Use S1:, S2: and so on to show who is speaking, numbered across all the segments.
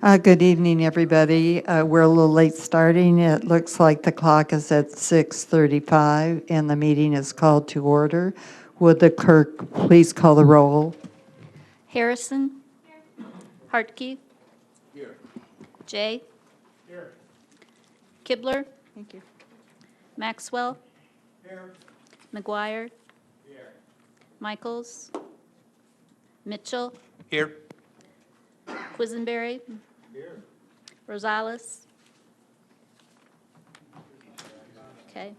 S1: Good evening, everybody. We're a little late starting. It looks like the clock is at 6:35, and the meeting is called to order. Would the clerk please call the roll?
S2: Harrison. Hartke. Jay. Kibler.
S1: Thank you.
S2: Maxwell. McGuire. Michaels. Mitchell.
S3: Here.
S2: Quisenberry. Rosales. Okay.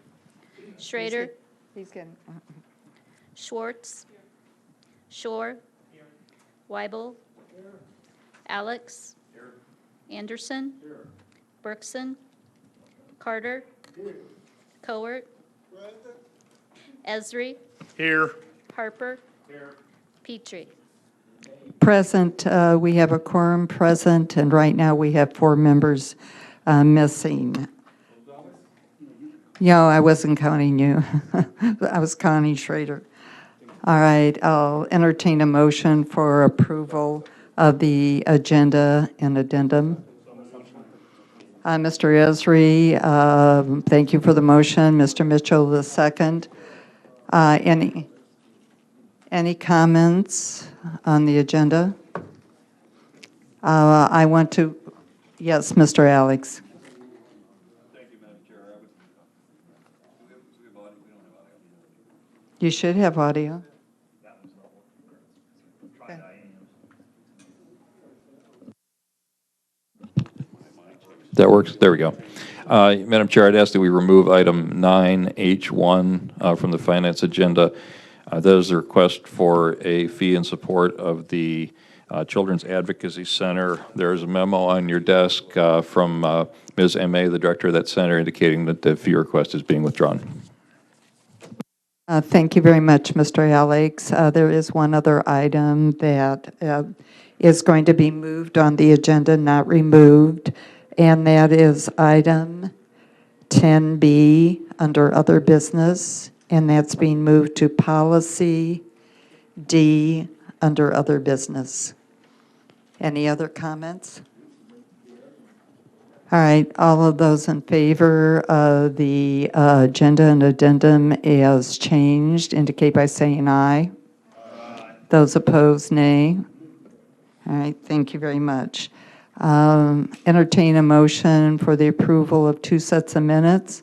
S2: Schrader.
S1: He's getting.
S2: Schwartz. Shore. Weibel. Alex. Anderson. Berkson. Carter. Cowart. Esri.
S3: Here.
S2: Harper. Petrie.
S1: Present, we have a quorum present, and right now we have 4 members missing. No, I wasn't counting you. I was counting Schrader. All right, I'll entertain a motion for approval of the agenda and addendum. Mr. Esri, thank you for the motion. Mr. Mitchell, the second. Any comments on the agenda? I want to, yes, Mr. Alex.
S4: Thank you, Madam Chair.
S1: You should have audio. Okay.
S4: That works. There we go. Madam Chair, I'd ask that we remove item 9H1 from the finance agenda. That is a request for a fee in support of the Children's Advocacy Center. There is a memo on your desk from Ms. M.A., the director of that center, indicating that the fee request is being withdrawn.
S1: Thank you very much, Mr. Alex. There is one other item that is going to be moved on the agenda, not removed, and that is item 10B under other business, and that's being moved to policy D under other business. Any other comments? All right, all of those in favor of the agenda and addendum as changed indicate by saying aye. Aye. Those opposed, nay. All right, thank you very much. Entertain a motion for the approval of 2 sets of minutes,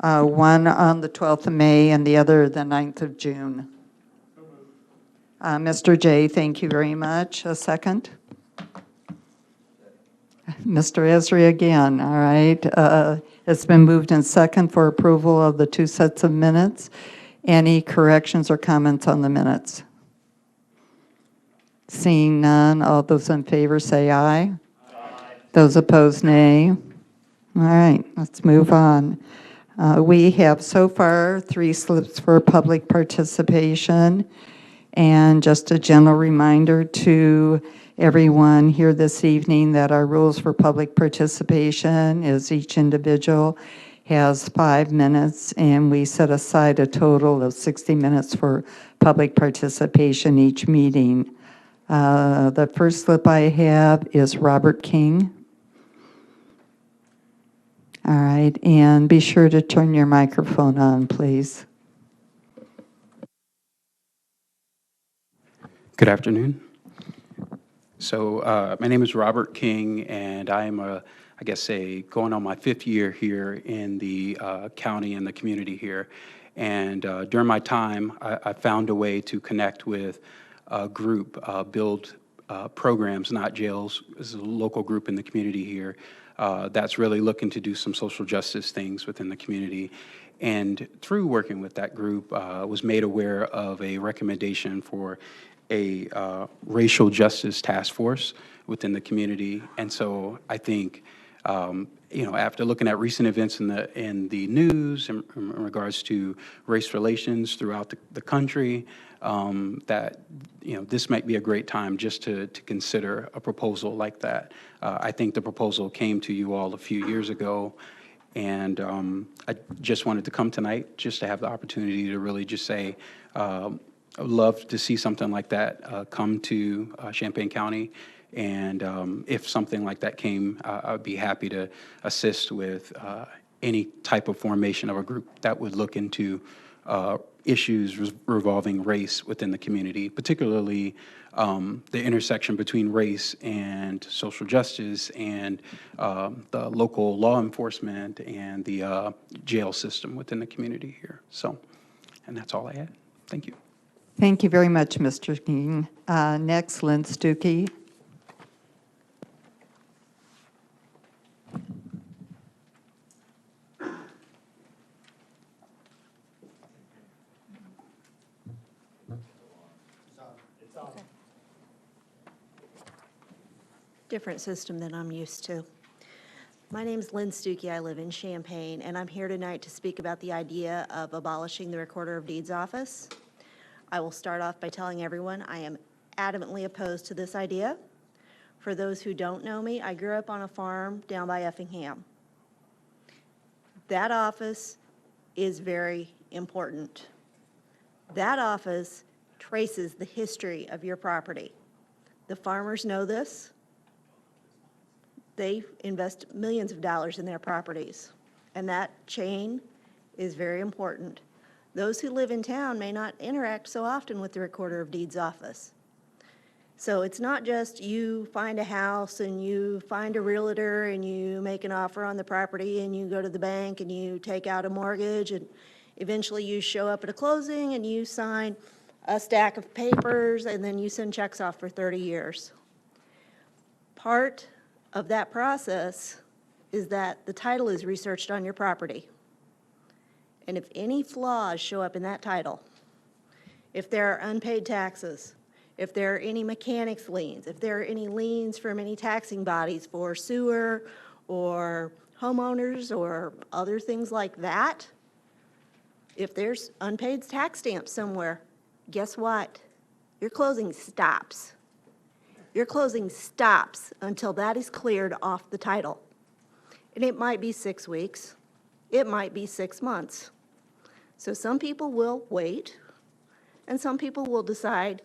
S1: one on the 12th of May and the other the 9th of June. Mr. J, thank you very much. A second? Mr. Esri again, all right. It's been moved in second for approval of the 2 sets of minutes. Any corrections or comments on the minutes? Seeing none, all those in favor say aye. Aye. Those opposed, nay. All right, let's move on. We have so far 3 slips for public participation. And just a general reminder to everyone here this evening that our rules for public participation is each individual has 5 minutes, and we set aside a total of 60 minutes for public participation each meeting. The first slip I have is Robert King. All right, and be sure to turn your microphone on, please.
S5: Good afternoon. So my name is Robert King, and I am going on my 5th year here in the county and the community here. And during my time, I found a way to connect with a group, build programs, not jails. This is a local group in the community here that's really looking to do some social justice things within the community. And through working with that group, was made aware of a recommendation for a racial justice task force within the community. And so I think, after looking at recent events in the news in regards to race relations throughout the country, that this might be a great time just to consider a proposal like that. I think the proposal came to you all a few years ago, and I just wanted to come tonight just to have the opportunity to really just say, I would love to see something like that come to Champaign County And if something like that came, I'd be happy to assist with any type of formation of a group that would look into issues revolving race within the community, particularly the intersection between race and social justice and the local law enforcement and the jail system within the community here. So, and that's all I had. Thank you.
S1: Thank you very much, Mr. King. Next, Lynn Stuckey.
S3: Different system than I'm used to. My name's Lynn Stuckey. I live in Champaign, and I'm here tonight to speak about the idea of abolishing the Recorder of Deeds office. I will start off by telling everyone I am adamantly opposed to this idea. For those who don't know me, I grew up on a farm down by Effingham. That office is very important. That office traces the history of your property. The farmers know this. They invest millions of dollars in their properties, and that chain is very important. Those who live in town may not interact so often with the Recorder of Deeds office. So it's not just you find a house and you find a realtor and you make an offer on the property and you go to the bank and you take out a mortgage and eventually you show up at a closing and you sign a stack of papers and then you send checks off for 30 years. Part of that process is that the title is researched on your property. And if any flaws show up in that title, if there are unpaid taxes, if there are any mechanics liens, if there are any liens from any taxing bodies for sewer or homeowners or other things like that, if there's unpaid tax stamps somewhere, guess what? Your closing stops. Your closing stops until that is cleared off the title. And it might be 6 weeks. It might be 6 months. So some people will wait, and some people will decide,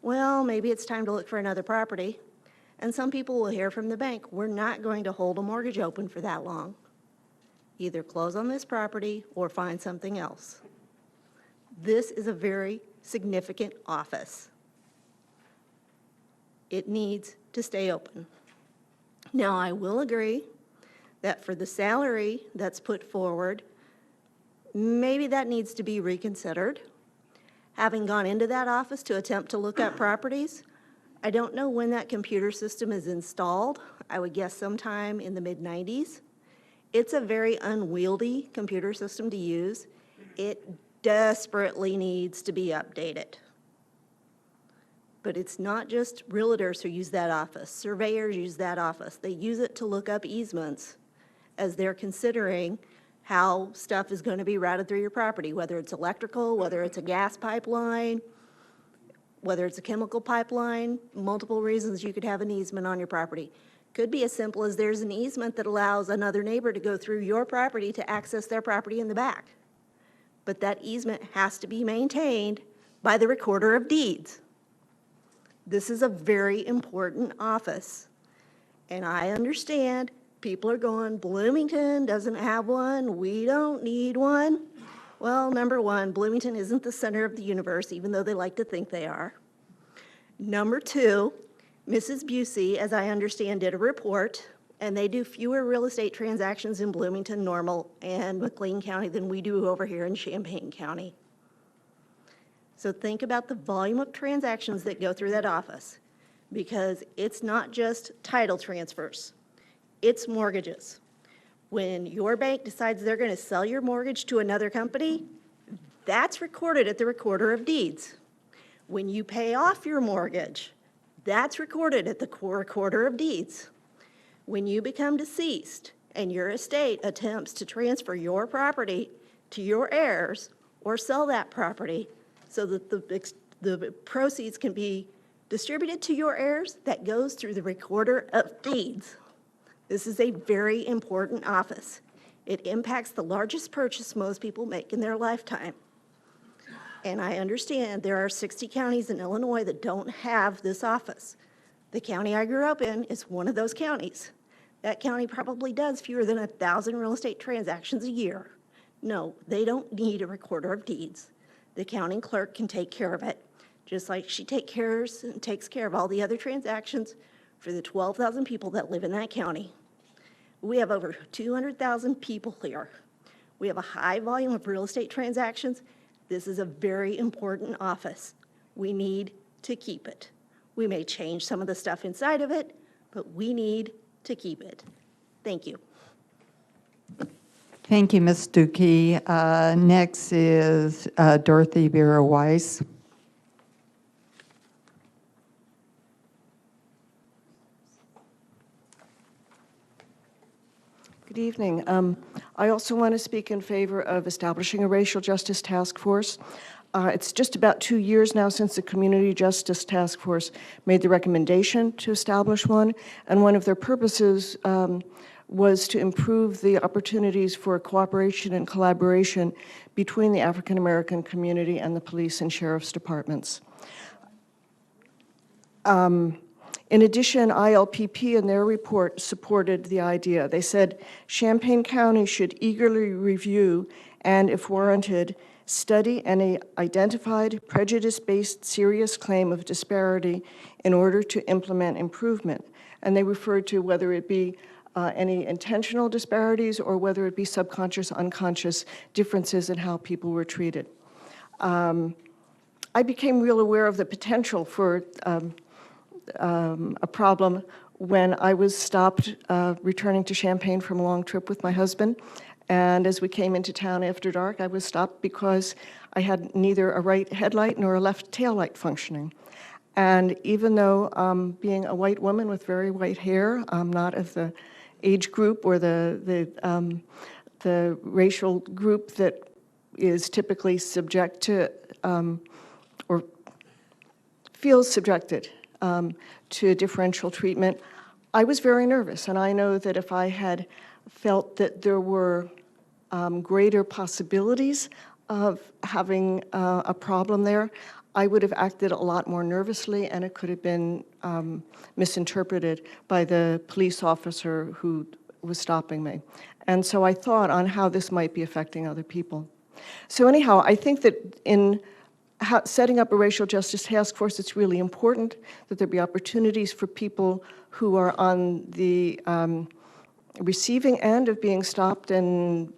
S3: well, maybe it's time to look for another property. And some people will hear from the bank, we're not going to hold a mortgage open for that long. Either close on this property or find something else. This is a very significant office. It needs to stay open. Now, I will agree that for the salary that's put forward, maybe that needs to be reconsidered. Having gone into that office to attempt to look at properties, I don't know when that computer system is installed. I would guess sometime in the mid-90s. It's a very unwieldy computer system to use. It desperately needs to be updated. But it's not just realtors who use that office. Surveyors use that office. They use it to look up easements as they're considering how stuff is going to be routed through your property, whether it's electrical, whether it's a gas pipeline, whether it's a chemical pipeline, multiple reasons you could have an easement on your property. Could be as simple as there's an easement that allows another neighbor to go through your property to access their property in the back. But that easement has to be maintained by the Recorder of Deeds. This is a very important office. And I understand people are going, Bloomington doesn't have one, we don't need one. Well, number one, Bloomington isn't the center of the universe, even though they like to think they are. Number two, Mrs. Busey, as I understand, did a report, and they do fewer real estate transactions in Bloomington, Normal, and McLean County than we do over here in Champaign County. So think about the volume of transactions that go through that office, because it's not just title transfers, it's mortgages. When your bank decides they're going to sell your mortgage to another company, that's recorded at the Recorder of Deeds. When you pay off your mortgage, that's recorded at the Recorder of Deeds. When you become deceased and your estate attempts to transfer your property to your heirs or sell that property so that the proceeds can be distributed to your heirs, that goes through the Recorder of Deeds. This is a very important office. It impacts the largest purchase most people make in their lifetime. And I understand there are 60 counties in Illinois that don't have this office. The county I grew up in is one of those counties. That county probably does fewer than 1,000 real estate transactions a year. No, they don't need a recorder of deeds. The county clerk can take care of it, just like she takes care of all the other transactions for the 12,000 people that live in that county. We have over 200,000 people here. We have a high volume of real estate transactions. This is a very important office. We need to keep it. We may change some of the stuff inside of it, but we need to keep it. Thank you.
S1: Thank you, Ms. Stuckey. Next is Dorothy Vera Weiss.
S6: Good evening. I also want to speak in favor of establishing a racial justice task force. It's just about 2 years now since the Community Justice Task Force made the recommendation to establish one, and one of their purposes was to improve the opportunities for cooperation and collaboration between the African American community and the police and sheriff's departments. In addition, ILPP in their report supported the idea. They said Champaign County should eagerly review and, if warranted, study any identified prejudice-based serious claim of disparity in order to implement improvement. And they referred to whether it be any intentional disparities or whether it be subconscious, unconscious differences in how people were treated. I became real aware of the potential for a problem when I was stopped returning to Champaign from a long trip with my husband. And as we came into town after dark, I was stopped because I had neither a right headlight nor a left taillight functioning. And even though being a white woman with very white hair, I'm not of the age group or the racial group that is typically subject to or feels subjected to differential treatment, I was very nervous. And I know that if I had felt that there were greater possibilities of having a problem there, I would have acted a lot more nervously, and it could have been misinterpreted by the police officer who was stopping me. And so I thought on how this might be affecting other people. So anyhow, I think that in setting up a racial justice task force, it's really important that there be opportunities for people who are on the receiving end of being stopped and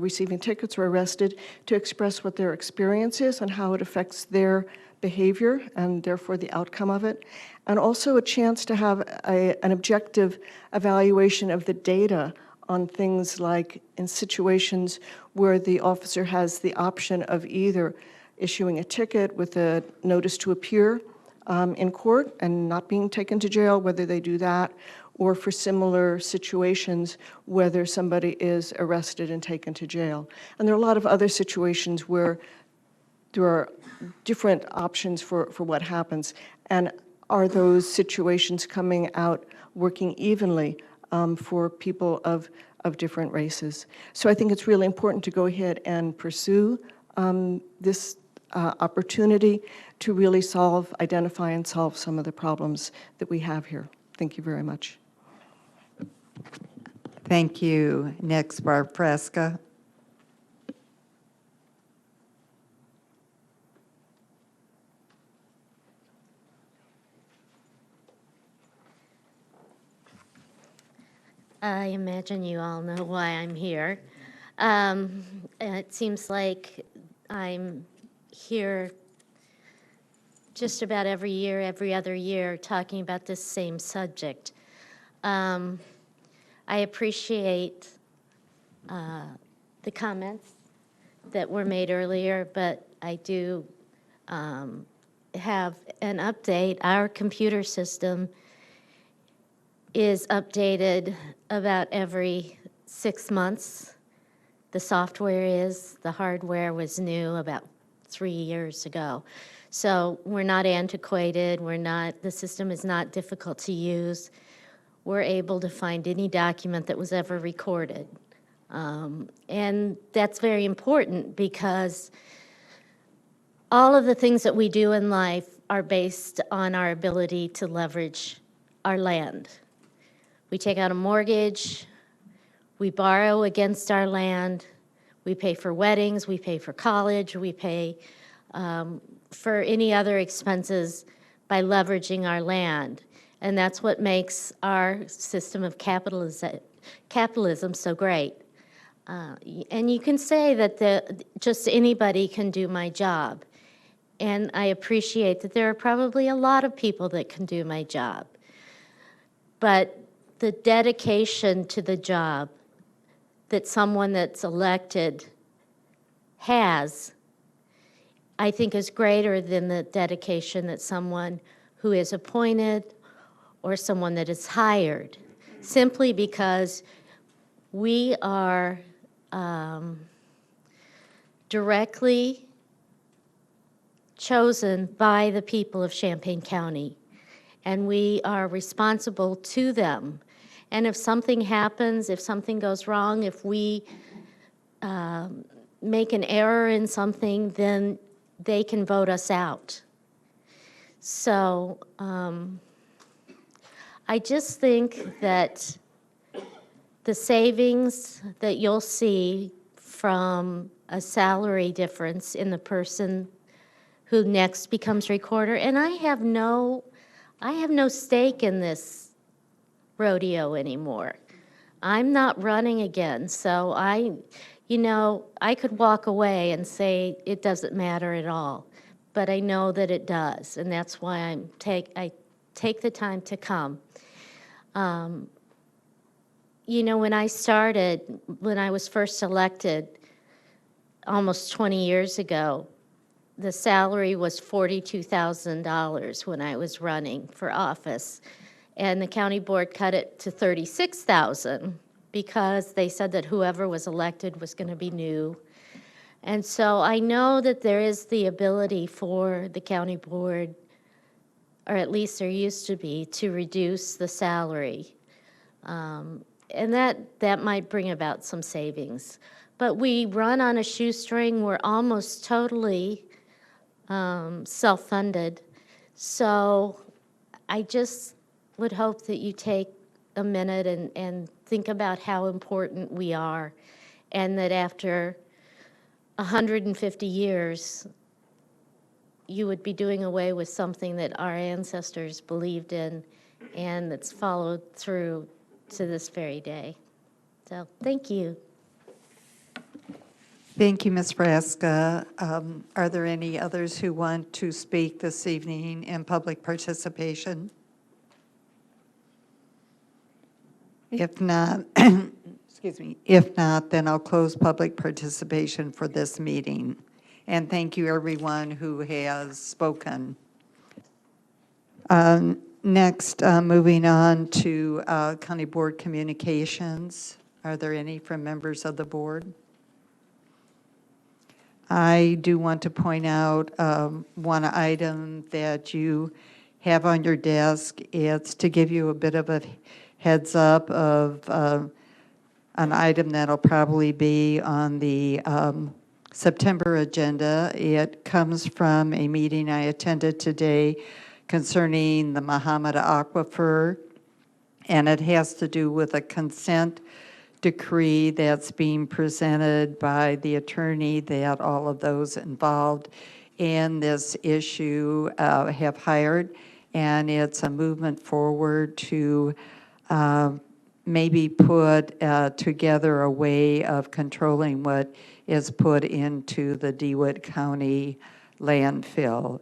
S6: receiving tickets or arrested to express what their experience is and how it affects their behavior and therefore the outcome of it, and also a chance to have an objective evaluation of the data on things like in situations where the officer has the option of either issuing a ticket with a notice to appear in court and not being taken to jail, whether they do that, or for similar situations, whether somebody is arrested and taken to jail. And there are a lot of other situations where there are different options for what happens. And are those situations coming out working evenly for people of different races? So I think it's really important to go ahead and pursue this opportunity to really identify and solve some of the problems that we have here. Thank you very much.
S1: Thank you. Next, Barb Fresca.
S7: I imagine you all know why I'm here. It seems like I'm here just about every year, every other year, talking about this same subject. I appreciate the comments that were made earlier, but I do have an update. Our computer system is updated about every 6 months. The software is, the hardware was new about 3 years ago. So we're not antiquated, the system is not difficult to use. We're able to find any document that was ever recorded. And that's very important because all of the things that we do in life are based on our ability to leverage our land. We take out a mortgage, we borrow against our land, we pay for weddings, we pay for college, we pay for any other expenses by leveraging our land. And that's what makes our system of capitalism so great. And you can say that just anybody can do my job. And I appreciate that there are probably a lot of people that can do my job. But the dedication to the job that someone that's elected has, I think, is greater than the dedication that someone who is appointed or someone that is hired, simply because we are directly chosen by the people of Champaign County, and we are responsible to them. And if something happens, if something goes wrong, if we make an error in something, then they can vote us out. So I just think that the savings that you'll see from a salary difference in the person who next becomes recorder, and I have no stake in this rodeo anymore. I'm not running again, so I could walk away and say it doesn't matter at all, but I know that it does, and that's why I take the time to come. When I started, when I was first elected almost 20 years ago, the salary was $42,000 when I was running for office, and the county board cut it to $36,000 because they said that whoever was elected was going to be new. And so I know that there is the ability for the county board, or at least there used to be, to reduce the salary. And that might bring about some savings. But we run on a shoestring. We're almost totally self-funded. So I just would hope that you take a minute and think about how important we are, and that after 150 years, you would be doing away with something that our ancestors believed in and that's followed through to this very day. So thank you.
S1: Thank you, Ms. Frasca. Are there any others who want to speak this evening in public participation? If not, excuse me, if not, then I'll close public participation for this meeting. And thank you, everyone who has spoken. Next, moving on to County Board Communications. Are there any from members of the board? I do want to point out one item that you have on your desk. It's to give you a bit of a heads up of an item that'll probably be on the September agenda. It comes from a meeting I attended today concerning the Muhammad Aquifer, and it has to do with a consent decree that's being presented by the attorney that all of those involved in this issue have hired, and it's a movement forward to maybe put together a way of controlling what is put into the DeWitt County landfill.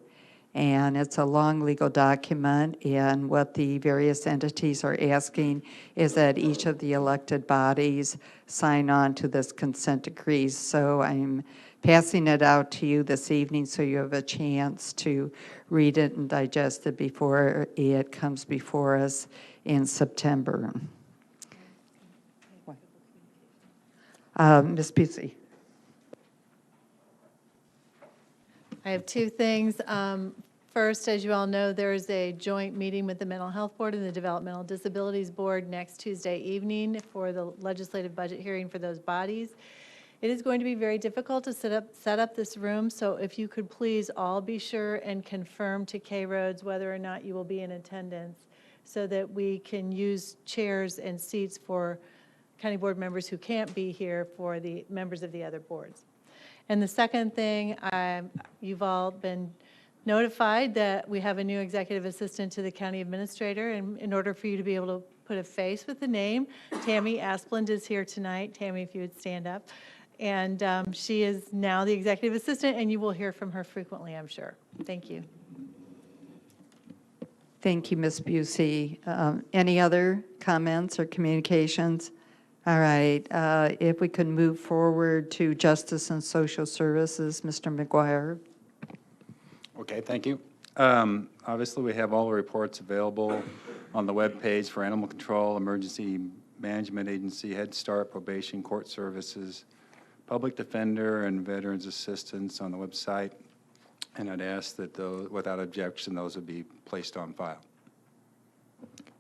S1: And it's a long legal document, and what the various entities are asking is that each of the elected bodies sign on to this consent decree. So I'm passing it out to you this evening so you have a chance to read it and digest it before it comes before us in September. Ms. Pusey.
S8: I have two things. First, as you all know, there is a joint meeting with the Mental Health Board and the Developmental Disabilities Board next Tuesday evening for the legislative budget hearing for those bodies. It is going to be very difficult to set up this room, so if you could please all be sure and confirm to K-Roads whether or not you will be in attendance. so that we can use chairs and seats for county board members who can't be here for the members of the other boards. And the second thing, you've all been notified that we have a new executive assistant to the county administrator, and in order for you to be able to put a face with the name, Tammy Asplund is here tonight. Tammy, if you would stand up. And she is now the executive assistant, and you will hear from her frequently, I'm sure. Thank you.
S1: Thank you, Ms. Busey. Any other comments or communications? All right, if we could move forward to Justice and Social Services, Mr. McGuire.
S9: Okay, thank you. Obviously, we have all the reports available on the webpage for Animal Control, Emergency Management Agency, Head Start, Probation, Court Services, Public Defender, and Veterans Assistance on the website. And I'd ask that those, without objection, those would be placed on file.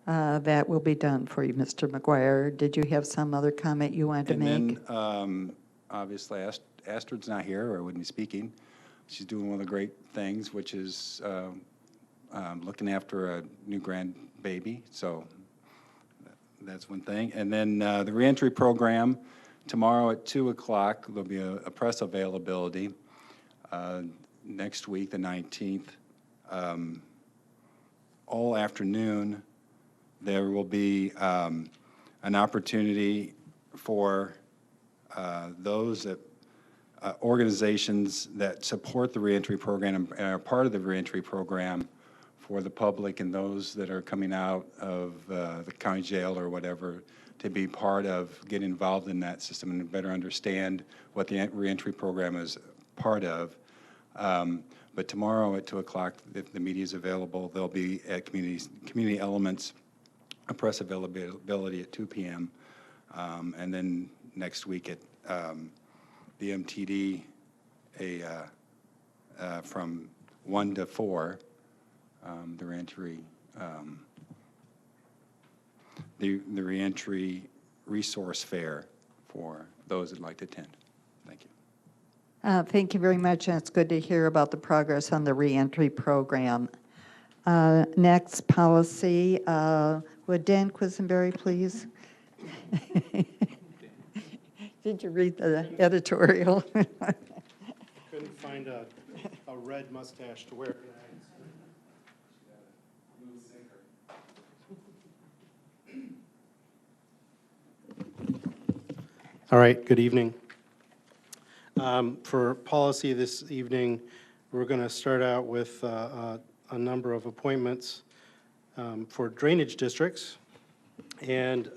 S1: That will be done for you, Mr. McGuire. Did you have some other comment you wanted to make?
S9: And then, obviously, Astrid's not here, or I wouldn't be speaking. She's doing one of the great things, which is looking after a new grandbaby, so that's one thing. And then the reentry program, tomorrow at 2 o'clock, there'll be a press availability. Next week, the 19th, all afternoon, there will be an opportunity for those that organizations that support the reentry program and are part of the reentry program for the public and those that are coming out of the county jail or whatever to be part of, get involved in that system and better understand what the reentry program is part of. But tomorrow at 2 o'clock, if the media is available, they'll be at Community Elements, a press availability at 2 p.m. And then next week at the MTD from 1 to 4, the reentry resource fair for those that'd like to attend. Thank you.
S1: Thank you very much, and it's good to hear about the progress on the reentry program. Next policy, would Dan Quisenberry please? Did you read the editorial?
S10: Couldn't find a red mustache to wear. All right, good evening. For policy this evening, we're going to start out with a number of appointments for drainage districts. And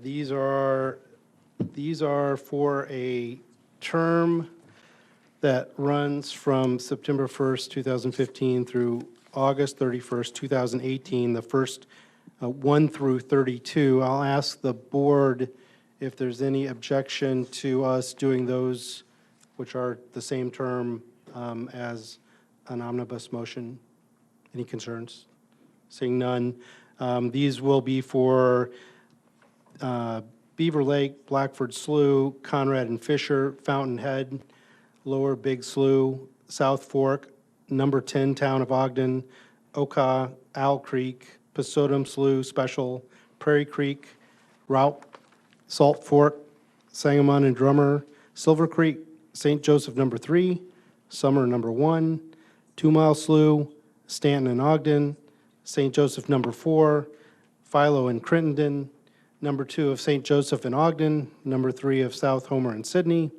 S10: these are for a term that runs from September 1st, 2015 through August 31st, 2018, the first 1 through 32. I'll ask the board if there's any objection to us doing those, which are the same term, as an omnibus motion. Any concerns? Seeing none. These will be for Beaver Lake, Blackford Slough, Conrad and Fisher, Fountainhead, Lower Big Slough, South Fork, Number 10 Town of Ogden, Oka, Owl Creek, Pasodum Slough Special, Prairie Creek, Route, Salt Fork, Sangamon and Drummer, Silver Creek, St. Joseph Number 3, Summer Number 1, 2 Mile Slough, Stanton and Ogden, St. Joseph Number 4, Philo and Crittenden, Number 2 of St. Joseph and Ogden, Number 3 of South Homer and Sydney,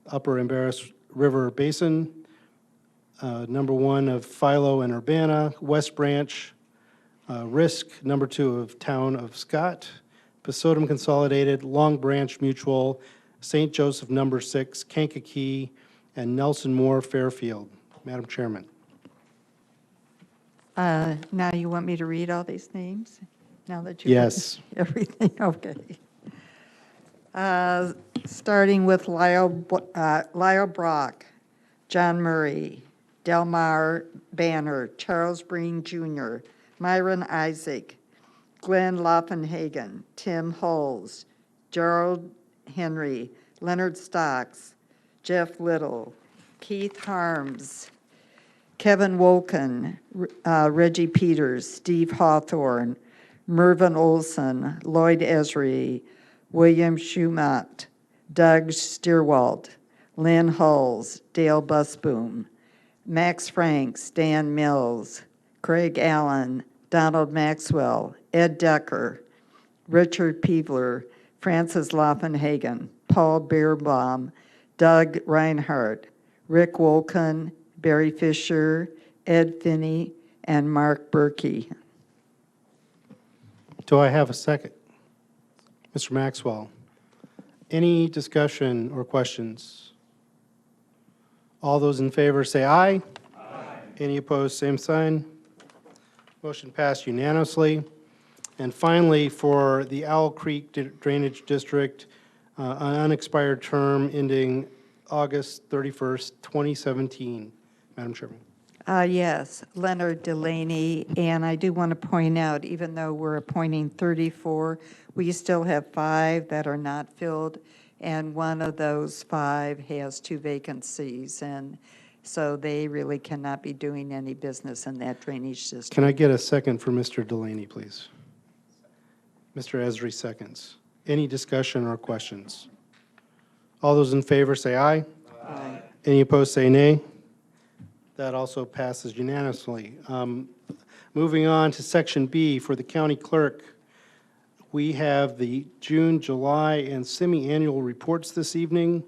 S10: Upper Embarrass River Basin, Number 1 of Philo and Urbana, West Branch, Risk, Number 2 of Town of Scott, Pasodum Consolidated, Long Branch Mutual, St. Joseph Number 6, Kankakee, and Nelson Moore Fairfield. Madam Chairman.
S1: Now you want me to read all these names? Now that you
S10: Yes.
S1: everything, okay. Starting with Lyle Brock, John Murray, Delmar Banner, Charles Breen Jr., Myron Isaac, Glenn Loffenhagen, Tim Holes, Gerald Henry, Leonard Stocks, Jeff Little, Keith Harms, Kevin Wolken, Reggie Peters, Steve Hawthorne, Mervyn Olson, Lloyd Esri, William Schumott, Doug Stierwalt, Lynn Hulls, Dale Busboom, Max Franks, Dan Mills, Craig Allen, Donald Maxwell, Ed Decker, Richard Peevler, Francis Laufenhagen, Paul Beerbaum, Doug Reinhardt, Rick Wolken, Barry Fisher, Ed Finney, and Mark Berkey.
S10: Do I have a second? Mr. Maxwell, any discussion or questions? All those in favor say aye. Aye. Any opposed, same sign. Motion passed unanimously. And finally, for the Owl Creek Drainage District, an unexpired term ending August 31st, 2017. Madam Chairman.
S1: Yes, Leonard Delaney, and I do want to point out, even though we're appointing 34, we still have 5 that are not filled, and one of those 5 has 2 vacancies, and so they really cannot be doing any business in that drainage system.
S10: Can I get a second for Mr. Delaney, please? Mr. Esri seconds. Any discussion or questions? All those in favor say aye.
S1: Aye.
S10: Any opposed say nay. That also passes unanimously. Moving on to Section B for the county clerk, we have the June, July, and semi-annual reports this evening.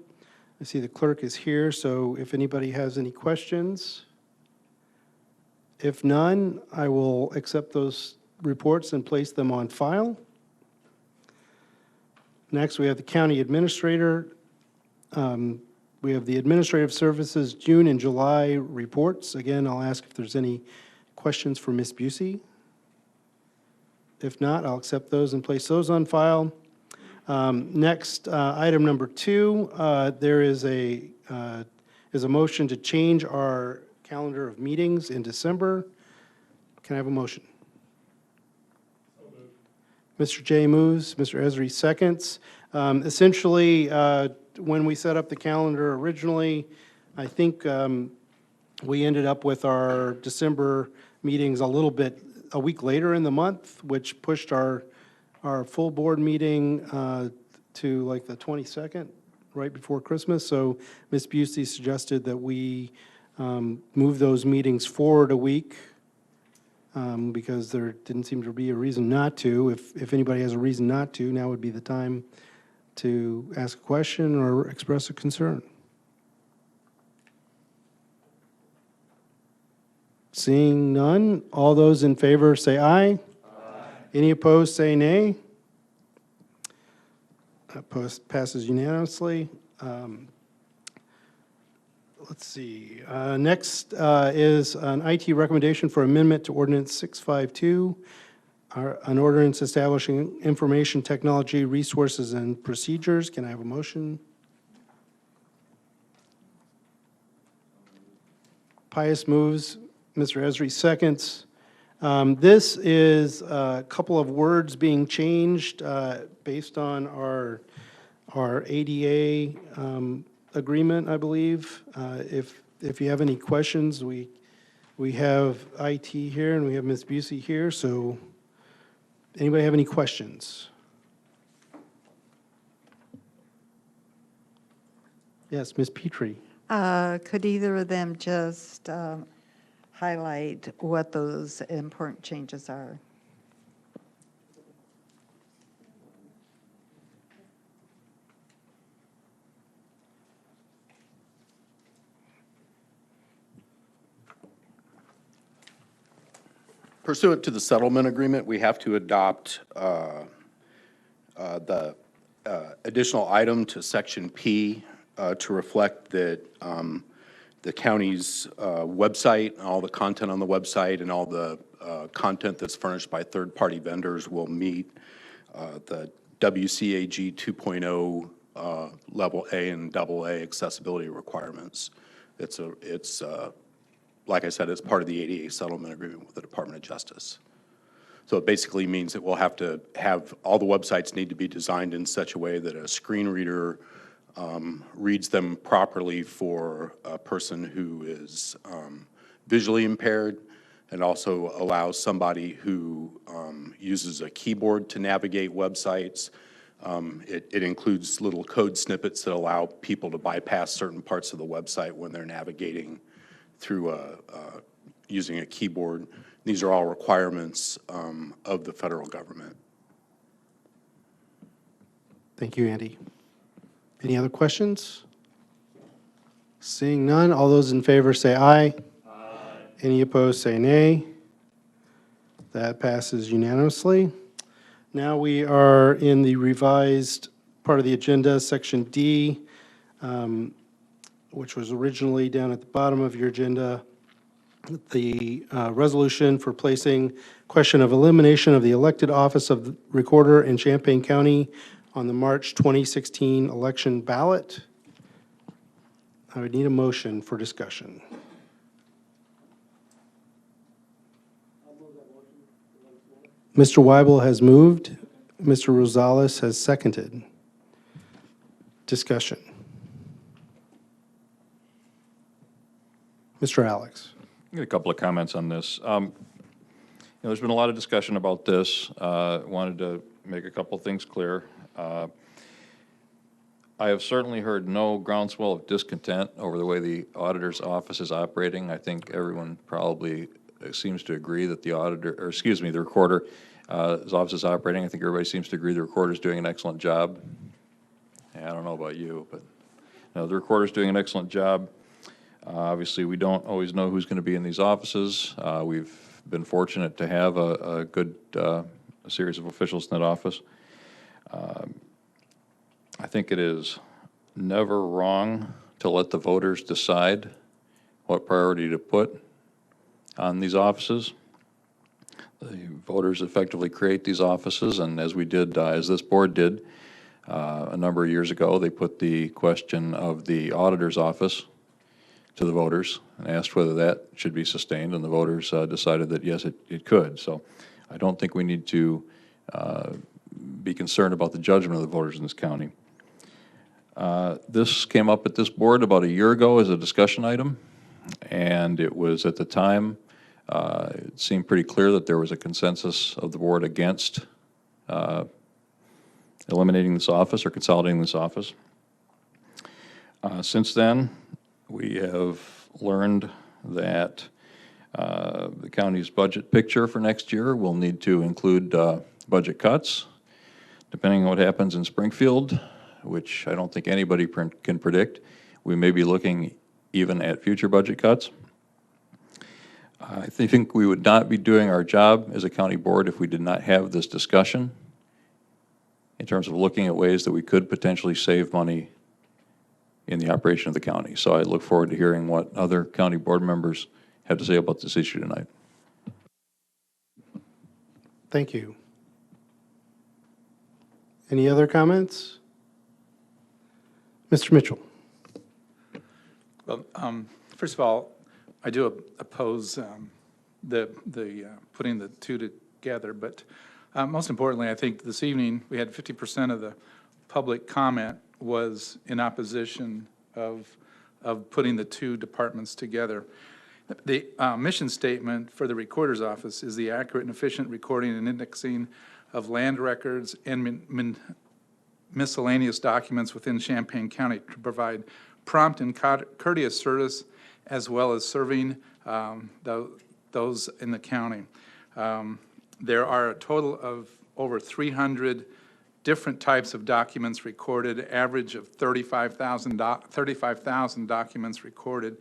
S10: I see the clerk is here, so if anybody has any questions. If none, I will accept those reports and place them on file. Next, we have the county administrator. We have the Administrative Services June and July reports. Again, I'll ask if there's any questions for Ms. Busey. If not, I'll accept those and place those on file. Next, item number 2, there is a motion to change our calendar of meetings in December. Can I have a motion? Mr. J moves, Mr. Esri seconds. Essentially, when we set up the calendar originally, I think we ended up with our December meetings a week later in the month, which pushed our full board meeting to like the 22nd, right before Christmas. So Ms. Busey suggested that we move those meetings forward a week because there didn't seem to be a reason not to. If anybody has a reason not to, now would be the time to ask a question or express a concern. Seeing none, all those in favor say aye. Aye. Any opposed say nay. That passes unanimously. Let's see. Next is an IT recommendation for amendment to Ordinance 652, an ordinance establishing information technology resources and procedures. Can I have a motion? Pius moves. Mr. Esri seconds. This is a couple of words being changed based on our ADA agreement, I believe. If you have any questions, we have IT here and we have Ms. Busey here, so anybody have any questions? Yes, Ms. Petrie.
S1: Could either of them just highlight what those important changes are?
S11: Pursuant to the settlement agreement, we have to adopt the additional item to Section P to reflect that the county's website, and all the content on the website, and all the content that's furnished by third-party vendors will meet the WCAG 2.0 Level A and Double A accessibility requirements. It's like I said, it's part of the ADA settlement agreement with the Department of Justice. So it basically means that we'll have to have, all the websites need to be designed in such a way that a screen reader reads them properly for a person who is visually impaired, and also allows somebody who uses a keyboard to navigate websites. It includes little code snippets that allow people to bypass certain parts of the website when they're navigating through using a keyboard. These are all requirements of the federal government.
S10: Thank you, Andy. Any other questions? Seeing none, all those in favor say aye. Aye. Any opposed, say nay. That passes unanimously. Now we are in the revised part of the agenda, Section D, which was originally down at the bottom of your agenda. The resolution for placing question of elimination of the elected office of the recorder in Champaign County on the March 2016 election ballot. I would need a motion for discussion. Mr. Weibel has moved. Mr. Rosales has seconded. Discussion. Mr. Alex.
S4: I got a couple of comments on this. There's been a lot of discussion about this. Wanted to make a couple of things clear. I have certainly heard no groundswell of discontent over the way the auditor's office is operating. I think everyone probably seems to agree that the the recorder's office is operating. I think everybody seems to agree the recorder's doing an excellent job. I don't know about you, but the recorder's doing an excellent job. Obviously, we don't always know who's going to be in these offices. We've been fortunate to have a good series of officials in that office. I think it is never wrong to let the voters decide what priority to put on these offices. The voters effectively create these offices, and as we did, as this board did a number of years ago, they put the question of the auditor's office to the voters and asked whether that should be sustained, and the voters decided that yes, it could. So I don't think we need to be concerned about the judgment of the voters in this county. This came up at this board about a year ago as a discussion item, and it was at the time, it seemed pretty clear that there was a consensus of the board against eliminating this office or consolidating this office. Since then, we have learned that the county's budget picture for next year will need to include budget cuts, depending on what happens in Springfield, which I don't think anybody can predict. We may be looking even at future budget cuts. I think we would not be doing our job as a county board if we did not have this discussion in terms of looking at ways that we could potentially save money in the operation of the county. So I look forward to hearing what other county board members have to say about this issue tonight.
S10: Thank you. Any other comments? Mr. Mitchell.
S12: Well, first of all, I do oppose the putting the two together, but most importantly, I think this evening we had 50% of the public comment was in opposition of putting the two departments together. The mission statement for the Recorder's Office is the accurate and efficient recording and indexing of land records and miscellaneous documents within Champaign County to provide prompt and courteous service, as well as serving those in the county. There are a total of over 300 different types of documents recorded, average of 35,000 documents recorded,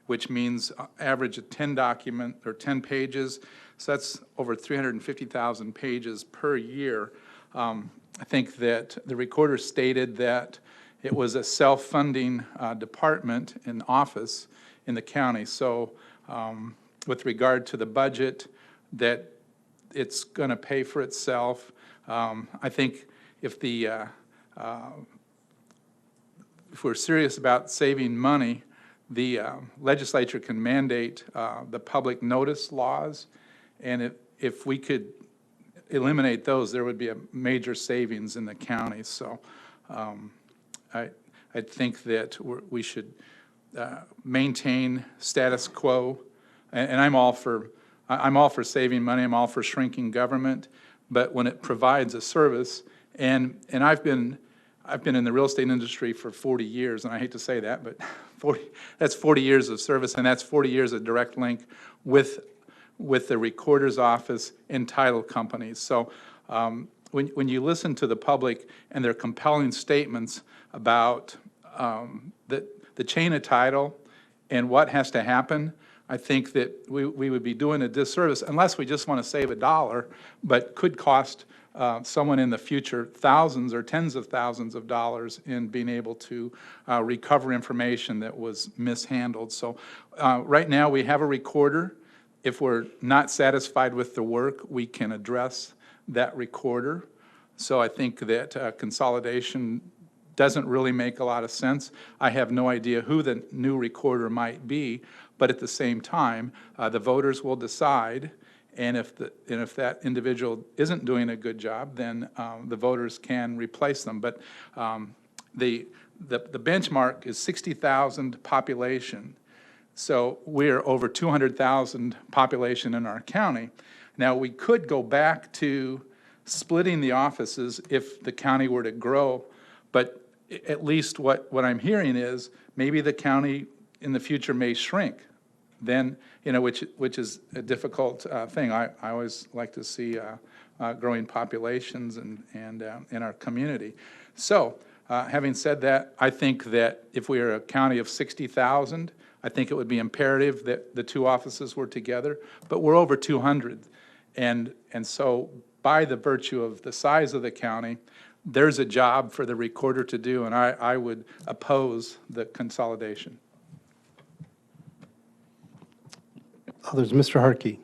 S12: which means average of 10 pages. So that's over 350,000 pages per year. I think that the recorder stated that it was a self-funding department and office in the county. So with regard to the budget, that it's going to pay for itself. I think if we're serious about saving money, the legislature can mandate the public notice laws, and if we could eliminate those, there would be a major savings in the county. So I think that we should maintain status quo and I'm all for saving money, I'm all for shrinking government, but when it provides a service, and I've been in the real estate industry for 40 years, and I hate to say that, but that's 40 years of service, and that's 40 years of direct link with the recorder's office and title companies. So when you listen to the public and their compelling statements about the chain of title and what has to happen, I think that we would be doing a disservice, unless we just want to save $1, but could cost someone in the future thousands or tens of thousands of dollars in being able to recover information that was mishandled. So right now, we have a recorder. If we're not satisfied with the work, we can address that recorder. So I think that consolidation doesn't really make a lot of sense. I have no idea who the new recorder might be, but at the same time, the voters will decide, and if that individual isn't doing a good job, then the voters can replace them. But the benchmark is 60,000 population. So we're over 200,000 population in our county. Now, we could go back to splitting the offices if the county were to grow, but at least what I'm hearing is maybe the county in the future may shrink. Then, which is a difficult thing. I always like to see growing populations and in our community. So, having said that, I think that if we are a county of 60,000, I think it would be imperative that the two offices were together, but we're over 200. And so by the virtue of the size of the county, there's a job for the recorder to do, and I would oppose the consolidation.
S10: Others, Mr. Harkey.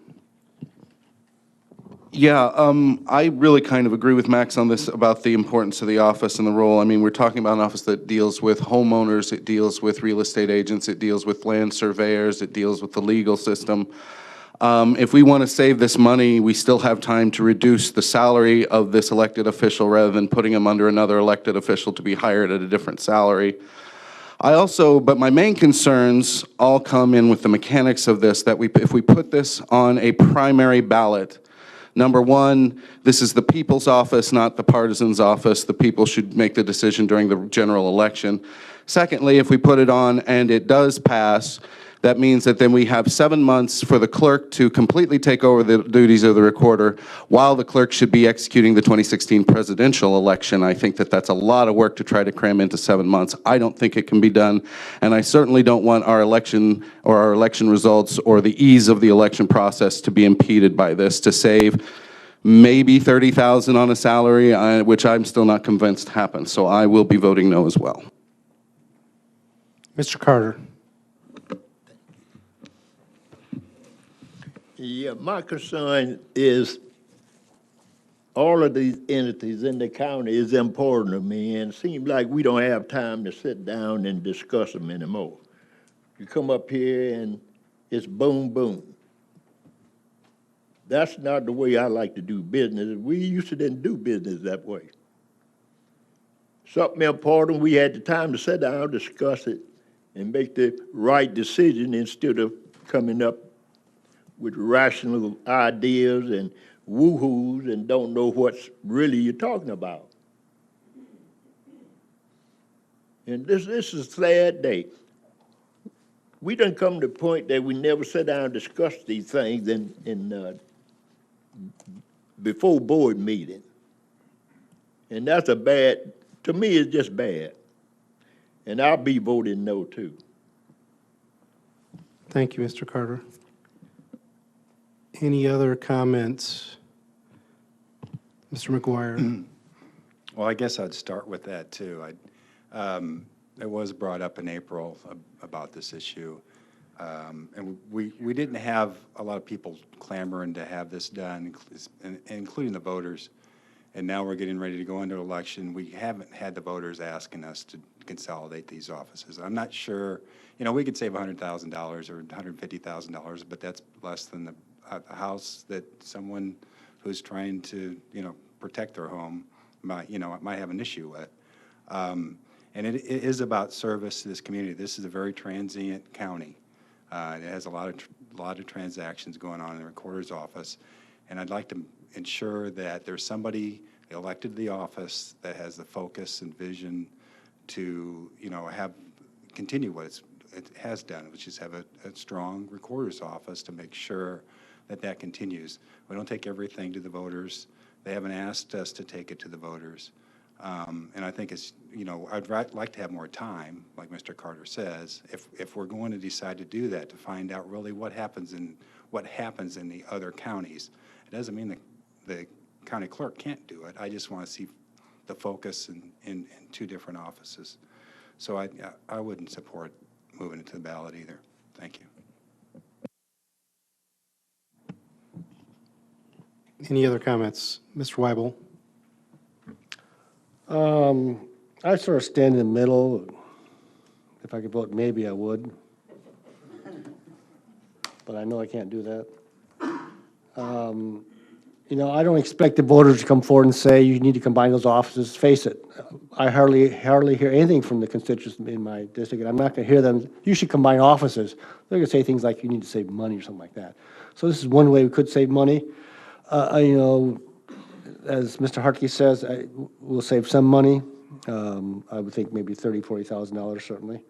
S13: Yeah, I really kind of agree with Max on this about the importance of the office and the role. I mean, we're talking about an office that deals with homeowners, it deals with real estate agents, it deals with land surveyors, it deals with the legal system. If we want to save this money, we still have time to reduce the salary of this elected official rather than putting him under another elected official to be hired at a different salary. But my main concerns all come in with the mechanics of this, that if we put this on a primary ballot, number one, this is the people's office, not the partisan's office. The people should make the decision during the general election. Secondly, if we put it on and it does pass, that means that then we have 7 months for the clerk to completely take over the duties of the recorder while the clerk should be executing the 2016 presidential election. I think that that's a lot of work to try to cram into 7 months. I don't think it can be done, and I certainly don't want our election or our election results or the ease of the election process to be impeded by this to save maybe $30,000 on a salary, which I'm still not convinced happens. So I will be voting no as well.
S10: Mr. Carter.
S14: Yeah, my concern is all of these entities in the county is important to me, and it seems like we don't have time to sit down and discuss them anymore. You come up here and it's boom, boom. That's not the way I like to do business. We used to didn't do business that way. Something important, we had the time to sit down, discuss it, and make the right decision instead of coming up with rational ideas and woo-hoos and don't know what's really you're talking about. And this is a sad day. We done come to the point that we never sit down and discuss these things before board meeting. And that's to me, it's just bad. And I'll be voting no, too.
S10: Thank you, Mr. Carter. Any other comments? Mr. McGuire.
S9: Well, I guess I'd start with that, too. It was brought up in April about this issue. And we didn't have a lot of people clamoring to have this done, including the voters. And now we're getting ready to go into election. We haven't had the voters asking us to consolidate these offices. I'm not sure, we could save $100,000 or $150,000, but that's less than the house that someone who's trying to, protect their home might have an issue with. And it is about service to this community. This is a very transient county. It has a lot of transactions going on in the recorder's office, and I'd like to ensure that there's somebody elected to the office that has the focus and vision to, continue what it has done, which is have a strong recorder's office to make sure that continues. We don't take everything to the voters. They haven't asked us to take it to the voters. And I think it's, I'd like to have more time, like Mr. Carter says, if we're going to decide to do that, to find out really what happens in the other counties. It doesn't mean the county clerk can't do it. I just want to see the focus in two different offices. So I wouldn't support moving it to the ballot either. Thank you.
S10: Any other comments? Mr. Weibel?
S15: I sort of stand in the middle. If I could vote maybe, I would. But I know I can't do that. I don't expect the voters to come forward and say you need to combine those offices. Face it, I hardly hear anything from the constituents in my district, and I'm not going to hear them, you should combine offices. They're going to say things like you need to save money or something like that. So this is one way we could save money. As Mr. Hartke says, we'll save some money. I would think maybe $30,000, $40,000 certainly.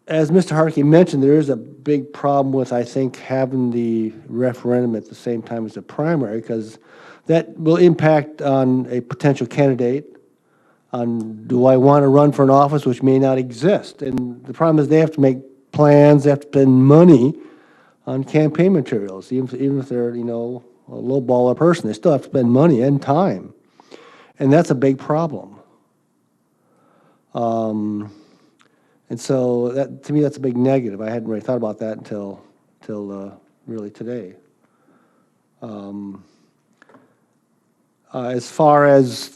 S15: As Mr. Hartke mentioned, there is a big problem with, I think, having the referendum at the same time as the primary, because that will impact on a potential candidate, on do I want to run for an office which may not exist. And the problem is they have to make plans, they have to spend money on campaign materials, even if they're, a low-baller person, they still have to spend money and time. And that's a big problem. And so that, to me, that's a big negative. I hadn't really thought about that until really today. As far as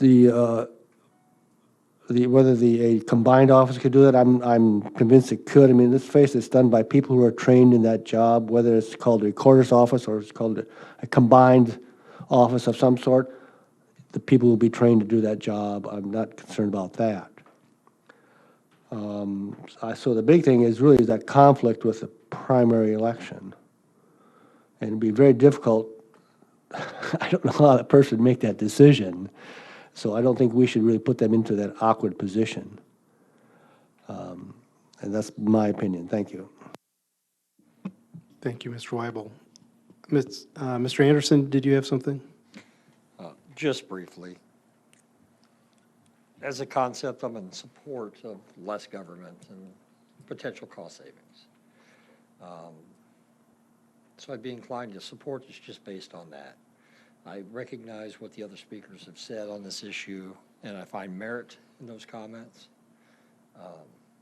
S15: whether a combined office could do that, I'm convinced it could. I mean, let's face it, it's done by people who are trained in that job, whether it's called a recorder's office or it's called a combined office of some sort. The people will be trained to do that job. I'm not concerned about that. So the big thing is really that conflict with the primary election. And it'd be very difficult. I don't know how that person would make that decision. So I don't think we should really put them into that awkward position. And that's my opinion. Thank you.
S10: Thank you, Mr. Weibel. Mr. Anderson, did you have something?
S16: Just briefly. As a concept, I'm in support of less government and potential cost savings. So I'd be inclined to support this just based on that. I recognize what the other speakers have said on this issue, and I find merit in those comments.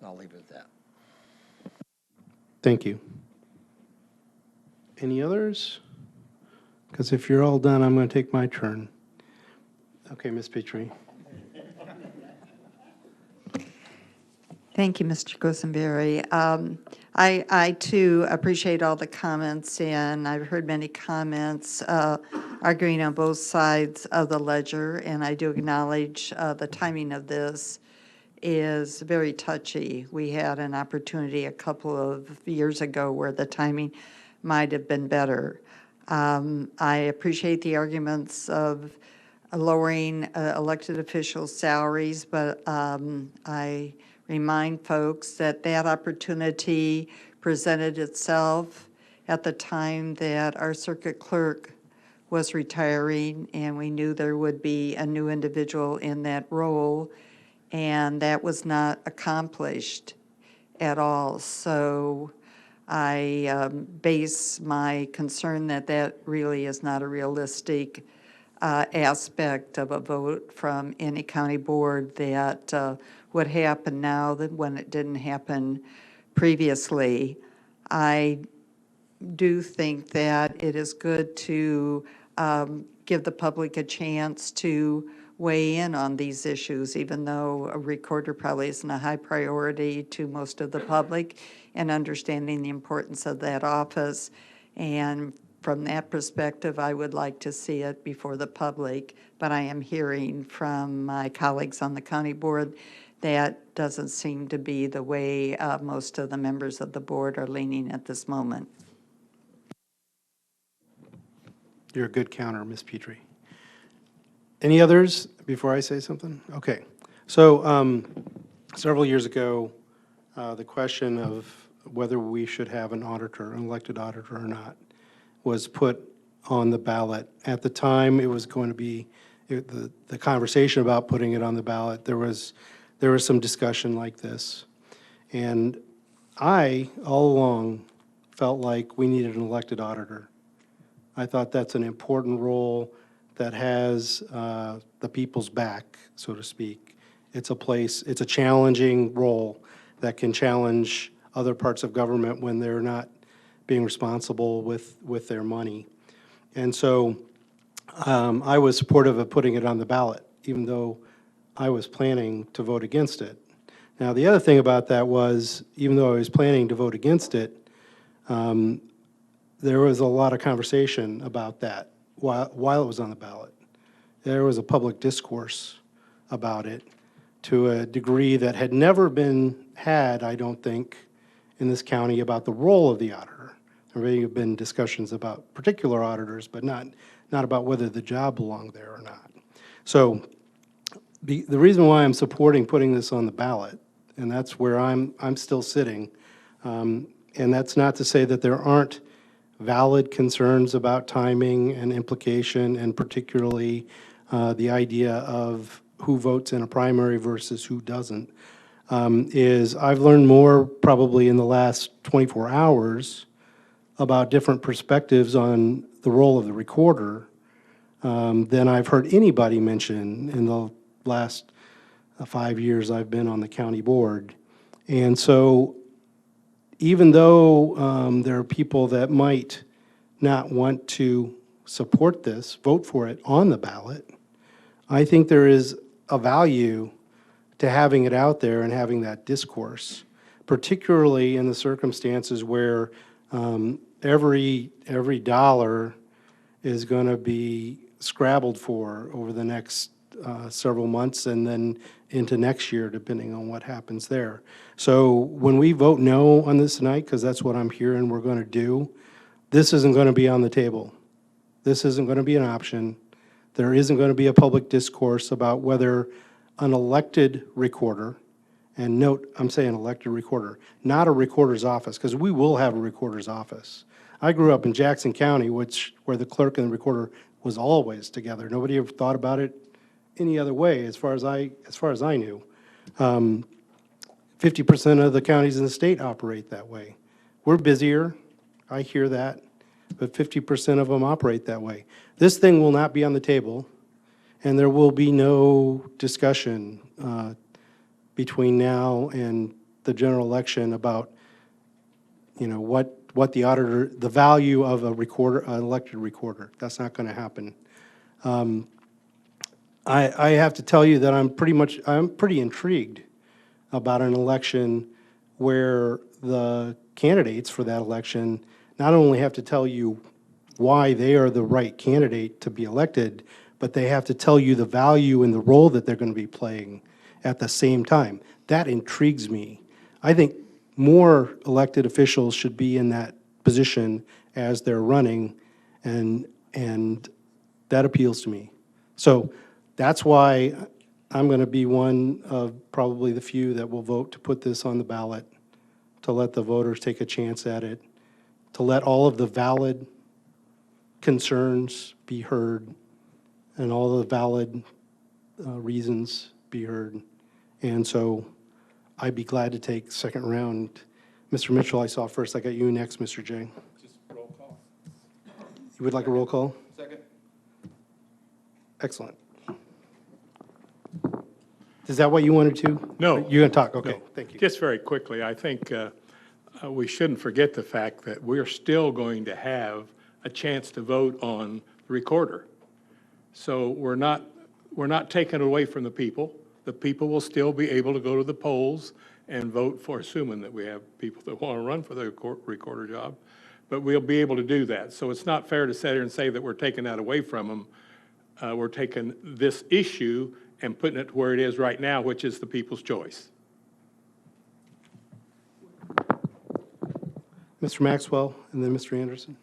S16: I'll leave it at that.
S10: Thank you. Any others? Because if you're all done, I'm going to take my turn. Okay, Ms. Petrie.
S1: Thank you, Mr. Gosenberry. I too appreciate all the comments, and I've heard many comments arguing on both sides of the ledger, and I do acknowledge the timing of this is very touchy. We had an opportunity a couple of years ago where the timing might have been better. I appreciate the arguments of lowering elected officials' salaries, but I remind folks that that opportunity presented itself at the time that our circuit clerk was retiring, and we knew there would be a new individual in that role, and that was not accomplished at all. So I base my concern that that really is not a realistic aspect of a vote from any county board that would happen now than when it didn't happen previously. I do think that it is good to give the public a chance to weigh in on these issues, even though a recorder probably isn't a high priority to most of the public, and understanding the importance of that office. And from that perspective, I would like to see it before the public, but I am hearing from my colleagues on the county board that doesn't seem to be the way most of the members of the board are leaning at this moment.
S10: You're a good counter, Ms. Petrie. Any others before I say something? Okay. So several years ago, the question of whether we should have an auditor, an elected auditor or not, was put on the ballot. At the time, it was going to be, the conversation about putting it on the ballot, there was some discussion like this. And I, all along, felt like we needed an elected auditor. I thought that's an important role that has the people's back, so to speak. It's a challenging role that can challenge other parts of government when they're not being responsible with their money. And so I was supportive of putting it on the ballot, even though I was planning to vote against it. Now, the other thing about that was, even though I was planning to vote against it, there was a lot of conversation about that while it was on the ballot. There was a public discourse about it to a degree that had never been had, I don't think, in this county about the role of the auditor. There may have been discussions about particular auditors, but not about whether the job belonged there or not. So the reason why I'm supporting putting this on the ballot, and that's where I'm still sitting, and that's not to say that there aren't valid concerns about timing and implication, and particularly the idea of who votes in a primary versus who doesn't, is I've learned more probably in the last 24 hours about different perspectives on the role of the recorder than I've heard anybody mention in the last 5 years I've been on the county board. And so even though there are people that might not want to support this, vote for it on the ballot, I think there is a value to having it out there and having that discourse, particularly in the circumstances where every dollar is going to be scrabbled for over the next several months and then into next year, depending on what happens there. So when we vote no on this tonight, because that's what I'm hearing we're going to do, this isn't going to be on the table. This isn't going to be an option. There isn't going to be a public discourse about whether an elected recorder, and note, I'm saying elected recorder, not a recorder's office, because we will have a recorder's office. I grew up in Jackson County, where the clerk and the recorder was always together. Nobody ever thought about it any other way, as far as I knew. 50% of the counties in the state operate that way. We're busier, I hear that, but 50% of them operate that way. This thing will not be on the table, and there will be no discussion between now and the general election about, what the auditor, the value of a recorder, an elected recorder. That's not going to happen. I have to tell you that I'm pretty intrigued about an election where the candidates for that election not only have to tell you why they are the right candidate to be elected, but they have to tell you the value and the role that they're going to be playing at the same time. That intrigues me. I think more elected officials should be in that position as they're running, and that appeals to me. So that's why I'm going to be one of probably the few that will vote to put this on the ballot, to let the voters take a chance at it, to let all of the valid concerns be heard and all the valid reasons be heard. And so I'd be glad to take second round. Mr. Mitchell, I saw first. I got you next, Mr. J.
S12: Just roll call.
S10: You would like a roll call?
S12: Second.
S10: Excellent. Is that what you wanted to?
S17: No.
S10: You're going to talk? Okay,
S17: No.
S10: thank you.
S17: Just very quickly, I think we shouldn't forget the fact that we're still going to have a chance to vote on the recorder. So we're not taking it away from the people. The people will still be able to go to the polls and vote for, assuming that we have people that want to run for the recorder job, but we'll be able to do that. So it's not fair to sit here and say that we're taking that away from them. We're taking this issue and putting it where it is right now, which is the people's choice.
S10: Mr. Maxwell, and then Mr. Anderson.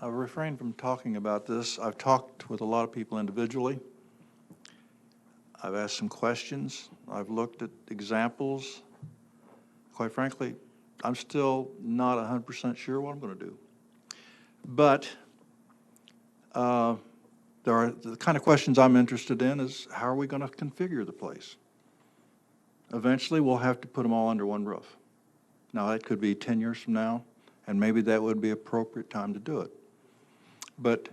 S18: I've refrained from talking about this. I've talked with a lot of people individually. I've asked some questions. I've looked at examples. Quite frankly, I'm still not 100% sure what I'm going to do. But there are the kind of questions I'm interested in is how are we going to configure the place? Eventually, we'll have to put them all under one roof. Now, that could be 10 years from now, and maybe that would be appropriate time to do it. But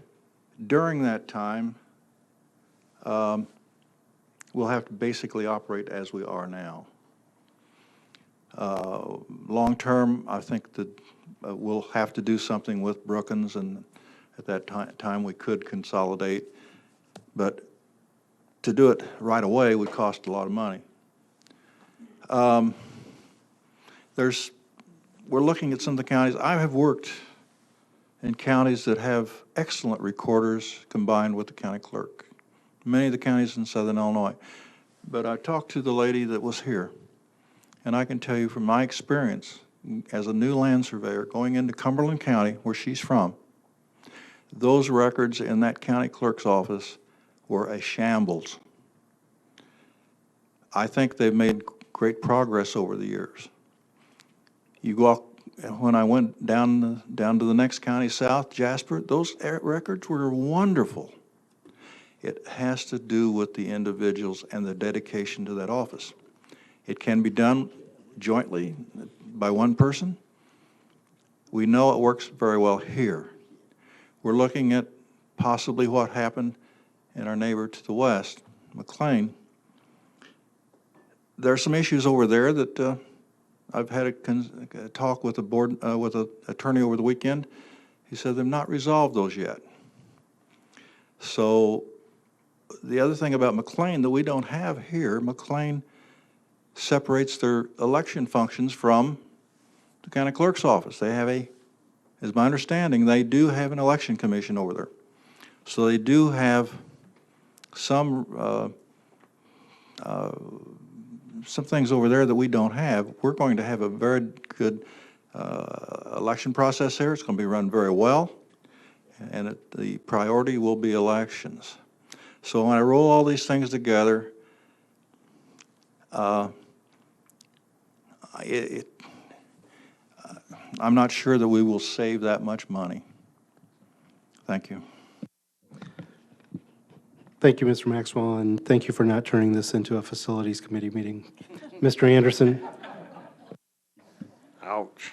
S18: during that time, we'll have to basically operate as we are now. Long term, I think that we'll have to do something with Brookins, and at that time we could consolidate. But to do it right away would cost a lot of money. We're looking at some of the counties. I have worked in counties that have excellent recorders combined with the county clerk. Many of the counties in southern Illinois. But I talked to the lady that was here, and I can tell you from my experience as a new land surveyor going into Cumberland County, where she's from, those records in that county clerk's office were a shambles. I think they've made great progress over the years. You go out, when I went down to the next county south, Jasper, those records were wonderful. It has to do with the individuals and the dedication to that office. It can be done jointly by one person. We know it works very well here. We're looking at possibly what happened in our neighbor to the west, McLean. There are some issues over there that I've had a talk with with an attorney over the weekend. He said they've not resolved those yet. So the other thing about McLean that we don't have here, McLean separates their election functions from the county clerk's office. They have as my understanding, they do have an election commission over there. So they do have some things over there that we don't have. We're going to have a very good election process here. It's going to be run very well, and the priority will be elections. So when I roll all these things together, I'm not sure that we will save that much money. Thank you.
S10: Thank you, Mr. Maxwell, and thank you for not turning this into a facilities committee meeting. Mr. Anderson?
S16: Ouch.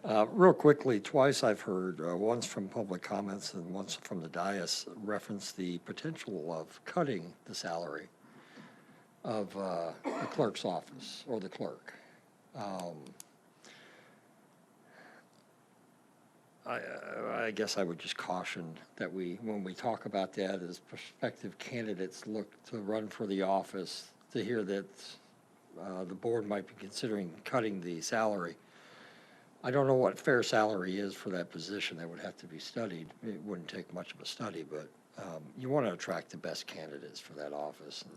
S16: Real quickly, twice I've heard, once from public comments and once from the dais, reference the potential of cutting the salary of the clerk's office or the clerk. I guess I would just caution that when we talk about that as prospective candidates look to run for the office, to hear that the board might be considering cutting the salary. I don't know what fair salary is for that position. That would have to be studied. It wouldn't take much of a study, but you want to attract the best candidates for that office. And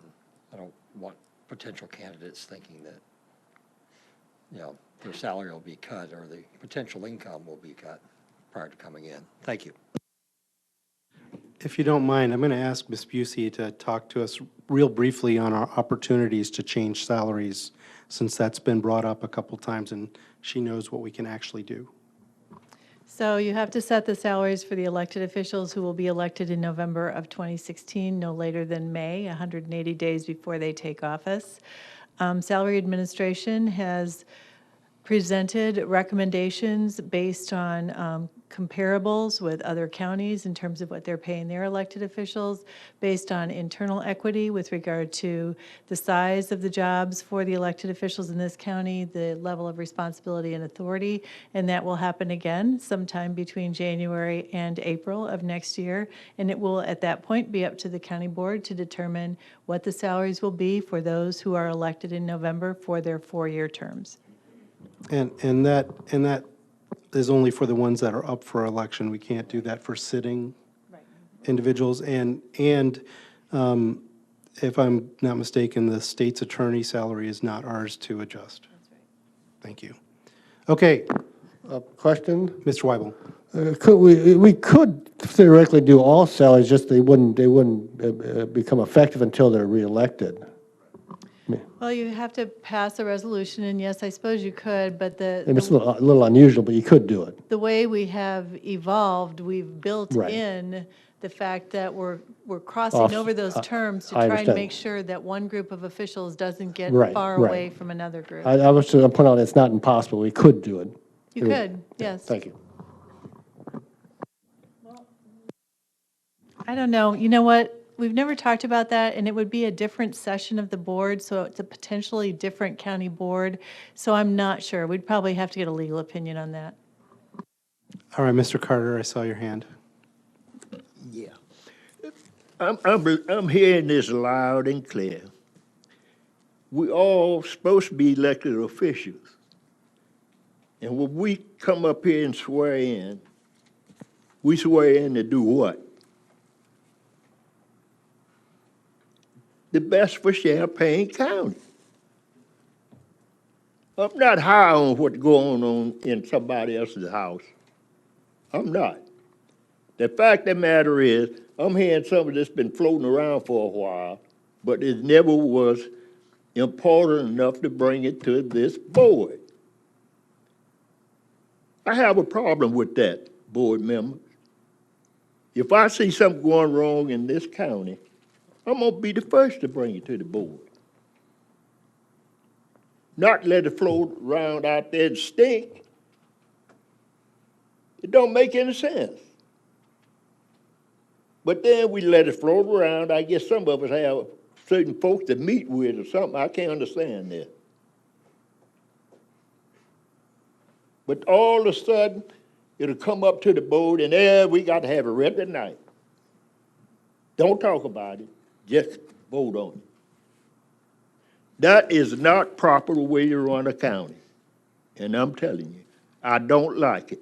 S16: I don't want potential candidates thinking that, their salary will be cut or the potential income will be cut prior to coming in. Thank you.
S10: If you don't mind, I'm going to ask Ms. Busey to talk to us real briefly on our opportunities to change salaries, since that's been brought up a couple times and she knows what we can actually do.
S8: So you have to set the salaries for the elected officials who will be elected in November of 2016, no later than May, 180 days before they take office. Salary Administration has presented recommendations based on comparables with other counties in terms of what they're paying their elected officials, based on internal equity with regard to the size of the jobs for the elected officials in this county, the level of responsibility and authority, and that will happen again sometime between January and April of next year. And it will, at that point, be up to the county board to determine what the salaries will be for those who are elected in November for their 4-year terms.
S10: And that is only for the ones that are up for election. We can't do that for sitting. individuals, and if I'm not mistaken, the state's attorney salary is not ours to adjust. That's right. Thank you. Okay,
S15: Question?
S10: Mr. Weibel.
S15: We could theoretically do all salaries, just they wouldn't become effective until they're reelected.
S8: Well, you have to pass a resolution, and yes, I suppose you could, but
S15: It's a little unusual, but you could do it.
S8: the way we have evolved, we've built
S15: Right.
S8: in the fact that we're crossing over those terms to
S15: I
S8: try and
S15: understand.
S8: make sure that one group of officials doesn't get
S15: Right,
S8: far
S15: right.
S8: away from another group.
S15: I was just pointing out it's not impossible. We could do it.
S8: You could, yes.
S15: Thank you.
S8: I don't know. You know what? We've never talked about that, and it would be a different session of the board, so it's a potentially different county board. So I'm not sure. We'd probably have to get a legal opinion on that.
S10: All right, Mr. Carter, I saw your hand.
S14: Yeah. I'm hearing this loud and clear. We all supposed to be elected officials. And when we come up here and swear in, we swear in to do what? The best for Champaign County. I'm not high on what's going on in somebody else's house. I'm not. The fact of the matter is, I'm hearing some of this been floating around for a while, but it never was important enough to bring it to this board. I have a problem with that, board members. If I see something going wrong in this county, I'm gonna be the first to bring it to the board. Not let it float around out there and stink. It don't make any sense. But then we let it float around. I guess some of us have certain folks to meet with or something. I can't understand that. But all of a sudden, it'll come up to the board and we got to have it read tonight. Don't talk about it, just vote on it. That is not proper way to run a county. And I'm telling you, I don't like it.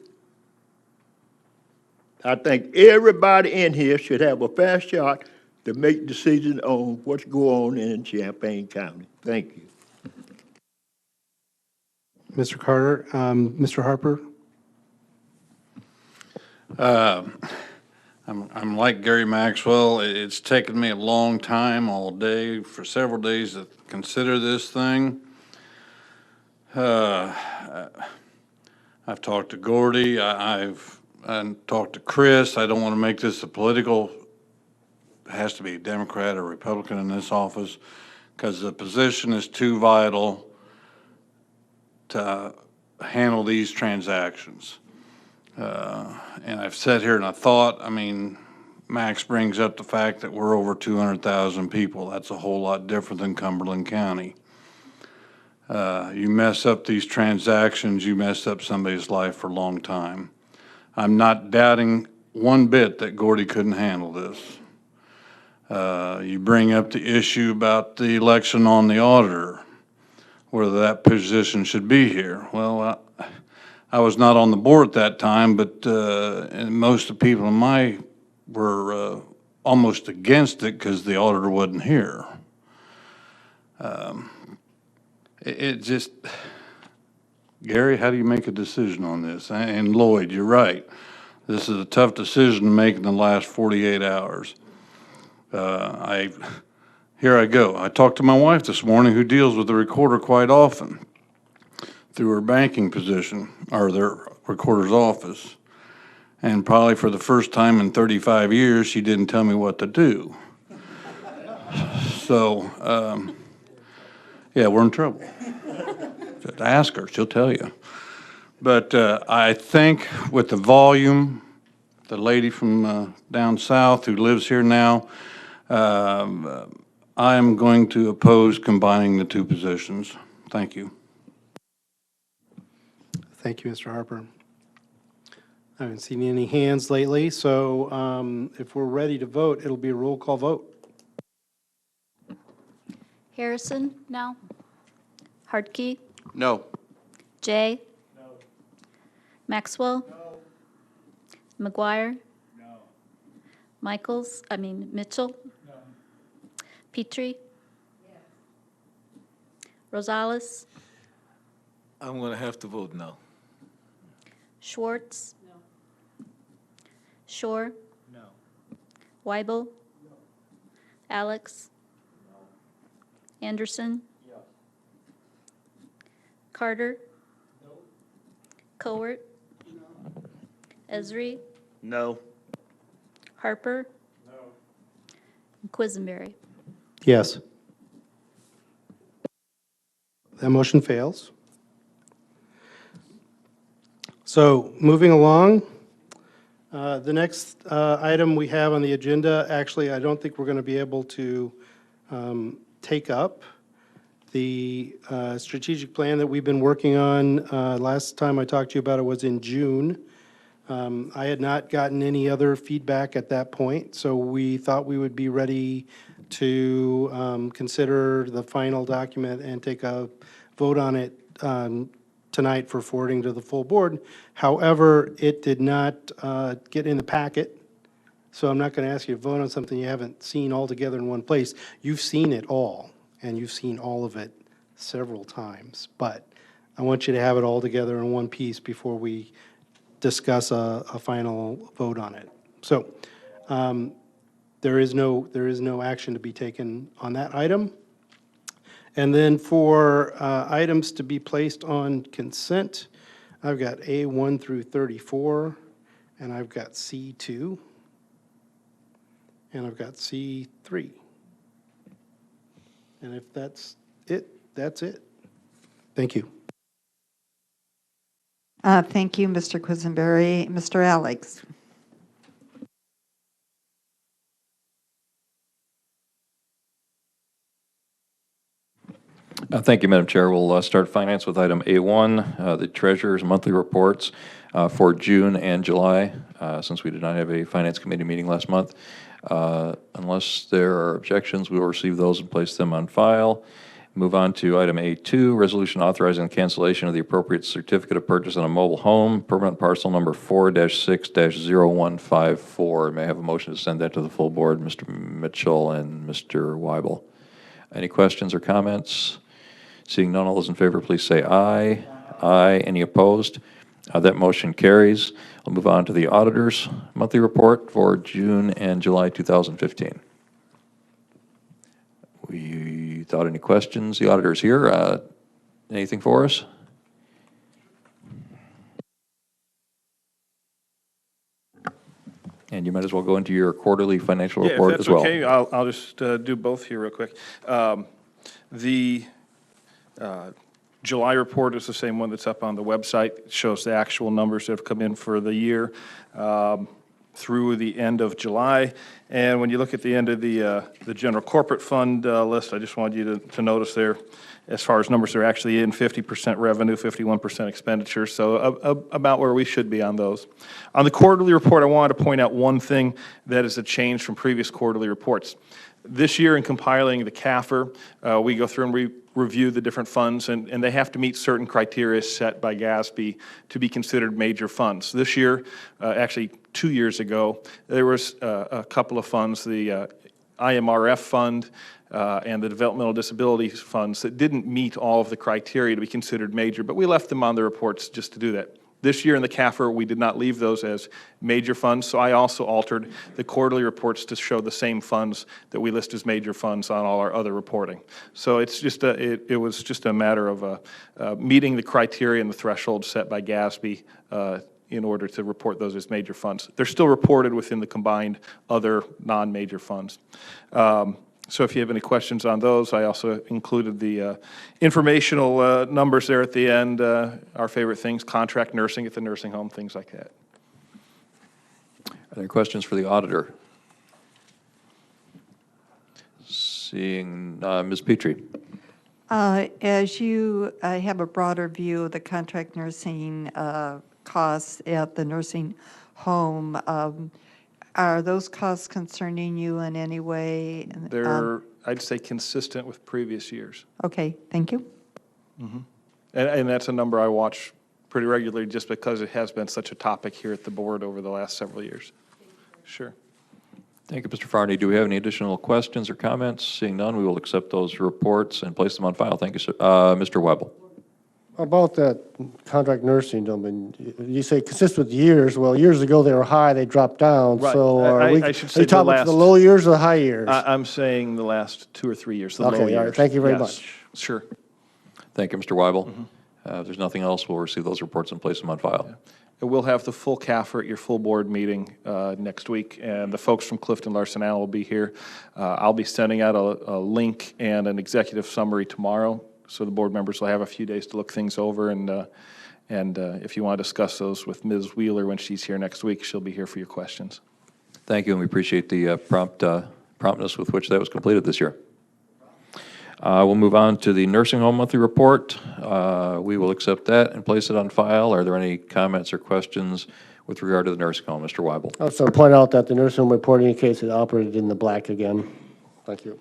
S14: I think everybody in here should have a fair shot to make decisions on what's going on in Champaign County. Thank you.
S10: Mr. Carter, Mr. Harper?
S18: I'm like Gary Maxwell. It's taken me a long time, all day, for several days to consider this thing. I've talked to Gordy. I've talked to Chris. I don't want to make this a political, it has to be a Democrat or Republican in this office, because the position is too vital to handle these transactions. And I've sat here and I thought, I mean, Max brings up the fact that we're over 200,000 people. That's a whole lot different than Cumberland County. You mess up these transactions, you mess up somebody's life for a long time. I'm not doubting one bit that Gordy couldn't handle this. You bring up the issue about the election on the auditor, whether that position should be here. Well, I was not on the board at that time, but and most of the people in my were almost against it because the auditor wasn't here. It just, Gary, how do you make a decision on this? And Lloyd, you're right. This is a tough decision to make in the last 48 hours. Here I go. I talked to my wife this morning, who deals with the recorder quite often through her banking position, or their recorder's office. And probably for the first time in 35 years, she didn't tell me what to do. So, yeah, we're in trouble. Ask her, she'll tell you. But I think with the volume, the lady from down south who lives here now, I am going to oppose combining the two positions. Thank you.
S10: Thank you, Mr. Harper. I haven't seen any hands lately, so if we're ready to vote, it'll be a roll call vote.
S2: Harrison? No. Hardkey?
S13: No.
S2: Jay? No. Maxwell? No. McGuire? No. Mitchell? Petrie? Rosales?
S19: I'm going to have to vote no.
S2: Schwartz? Shore? Weibel? Alex? Anderson? Carter? Cowart? Esri?
S19: No.
S2: Harper? And Quisenberry.
S10: Yes. That motion fails. So, moving along, the next item we have on the agenda, actually, I don't think we're going to be able to take up. The strategic plan that we've been working on, last time I talked to you about it was in June. I had not gotten any other feedback at that point, so we thought we would be ready to consider the final document and take a vote on it tonight for forwarding to the full board. However, it did not get in the packet, so I'm not going to ask you to vote on something you haven't seen all together in one place. You've seen it all, and you've seen all of it several times, but I want you to have it all together in one piece before we discuss a final vote on it. So there is no action to be taken on that item. And then for items to be placed on consent, I've got A1 through 34, and I've got C2, and I've got C3. And if that's it, that's it. Thank you.
S1: Thank you, Mr. Quisenberry. Mr. Alex?
S4: Thank you, Madam Chair. We'll start finance with item A1, the treasurer's monthly reports for June and July, since we did not have a finance committee meeting last month. Unless there are objections, we will receive those and place them on file. Move on to item A2, resolution authorizing the cancellation of the appropriate certificate of purchase on a mobile home, permanent parcel number 4-6-0154. May I have a motion to send that to the full board, Mr. Mitchell and Mr. Weibel? Any questions or comments? Seeing none, all those in favor, please say aye. Aye. Any opposed? That motion carries. We'll move on to the auditor's monthly report for June and July 2015. Without any questions, the auditor's here. Anything for us? And you might as well go into your quarterly financial report as well.
S20: Yeah, if that's okay, I'll just do both here real quick. The July report is the same one that's up on the website. It shows the actual numbers that have come in for the year through the end of July. And when you look at the end of the general corporate fund list, I just wanted you to notice there, as far as numbers, they're actually in 50% revenue, 51% expenditure, so about where we should be on those. On the quarterly report, I wanted to point out one thing that is a change from previous quarterly reports. This year, in compiling the CAFR, we go through and review the different funds, and they have to meet certain criteria set by GASB to be considered major funds. This year, actually 2 years ago, there was a couple of funds, the IMRF fund and the developmental disabilities funds, that didn't meet all of the criteria to be considered major, but we left them on the reports just to do that. This year in the CAFR, we did not leave those as major funds, so I also altered the quarterly reports to show the same funds that we list as major funds on all our other reporting. So it's just it was just a matter of meeting the criteria and the threshold set by GASB in order to report those as major funds. They're still reported within the combined other non-major funds. So if you have any questions on those, I also included the informational numbers there at the end, our favorite things, contract nursing at the nursing home, things like that.
S4: Are there questions for the auditor? Seeing Ms. Petrie.
S1: As you have a broader view of the contract nursing costs at the nursing home, are those costs concerning you in any way?
S20: They're, I'd say, consistent with previous years.
S1: Okay, thank you.
S20: Mm-hmm. And that's a number I watch pretty regularly just because it has been such a topic here at the board over the last several years. Sure.
S4: Thank you, Mr. Farney. Do we have any additional questions or comments? Seeing none, we will accept those reports and place them on file. Thank you, sir. Mr. Webble.
S15: About that contract nursing, gentlemen, you say consistent with years. Well, years ago they were high, they dropped down.
S20: Right.
S15: So
S20: I
S15: are
S20: should
S15: you
S20: say the
S15: talking about the
S20: last-
S15: low years or the high years?
S20: I'm saying the last 2 or 3 years, the low
S15: Okay,
S20: years.
S15: all right. Thank you very
S20: Yes,
S15: much.
S20: Sure.
S4: Thank you, Mr. Weibel. If there's nothing else, we'll receive those reports and place them on file.
S20: And we'll have the full CAFR at your full board meeting next week, and the folks from Clifton Larson Allen will be here. I'll be sending out a link and an executive summary tomorrow, so the board members will have a few days to look things over, and if you want to discuss those with Ms. Wheeler when she's here next week, she'll be here for your questions.
S4: Thank you, and we appreciate the promptness with which that was completed this year. We'll move on to the nursing home monthly report. We will accept that and place it on file. Are there any comments or questions with regard to the nursing home? Mr. Weibel.
S15: I also point out that the nursing home report indicates it operated in the black again. Thank you.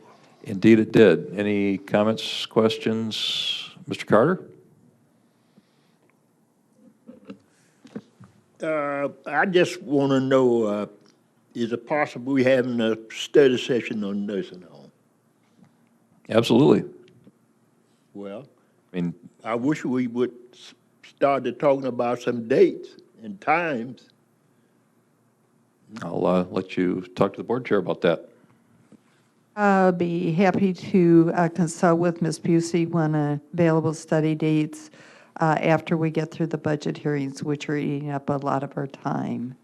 S4: Indeed, it did. Any comments, questions? Mr. Carter?
S14: I just want to know, is it possible we having a study session on nursing home?
S4: Absolutely.
S14: Well,
S4: I mean,
S14: I wish we would start talking about some dates and times.
S4: I'll let you talk to the board chair about that.
S1: I'll be happy to consult with Ms. Busey on available study dates after we get through the budget hearings, which are eating up a lot of our time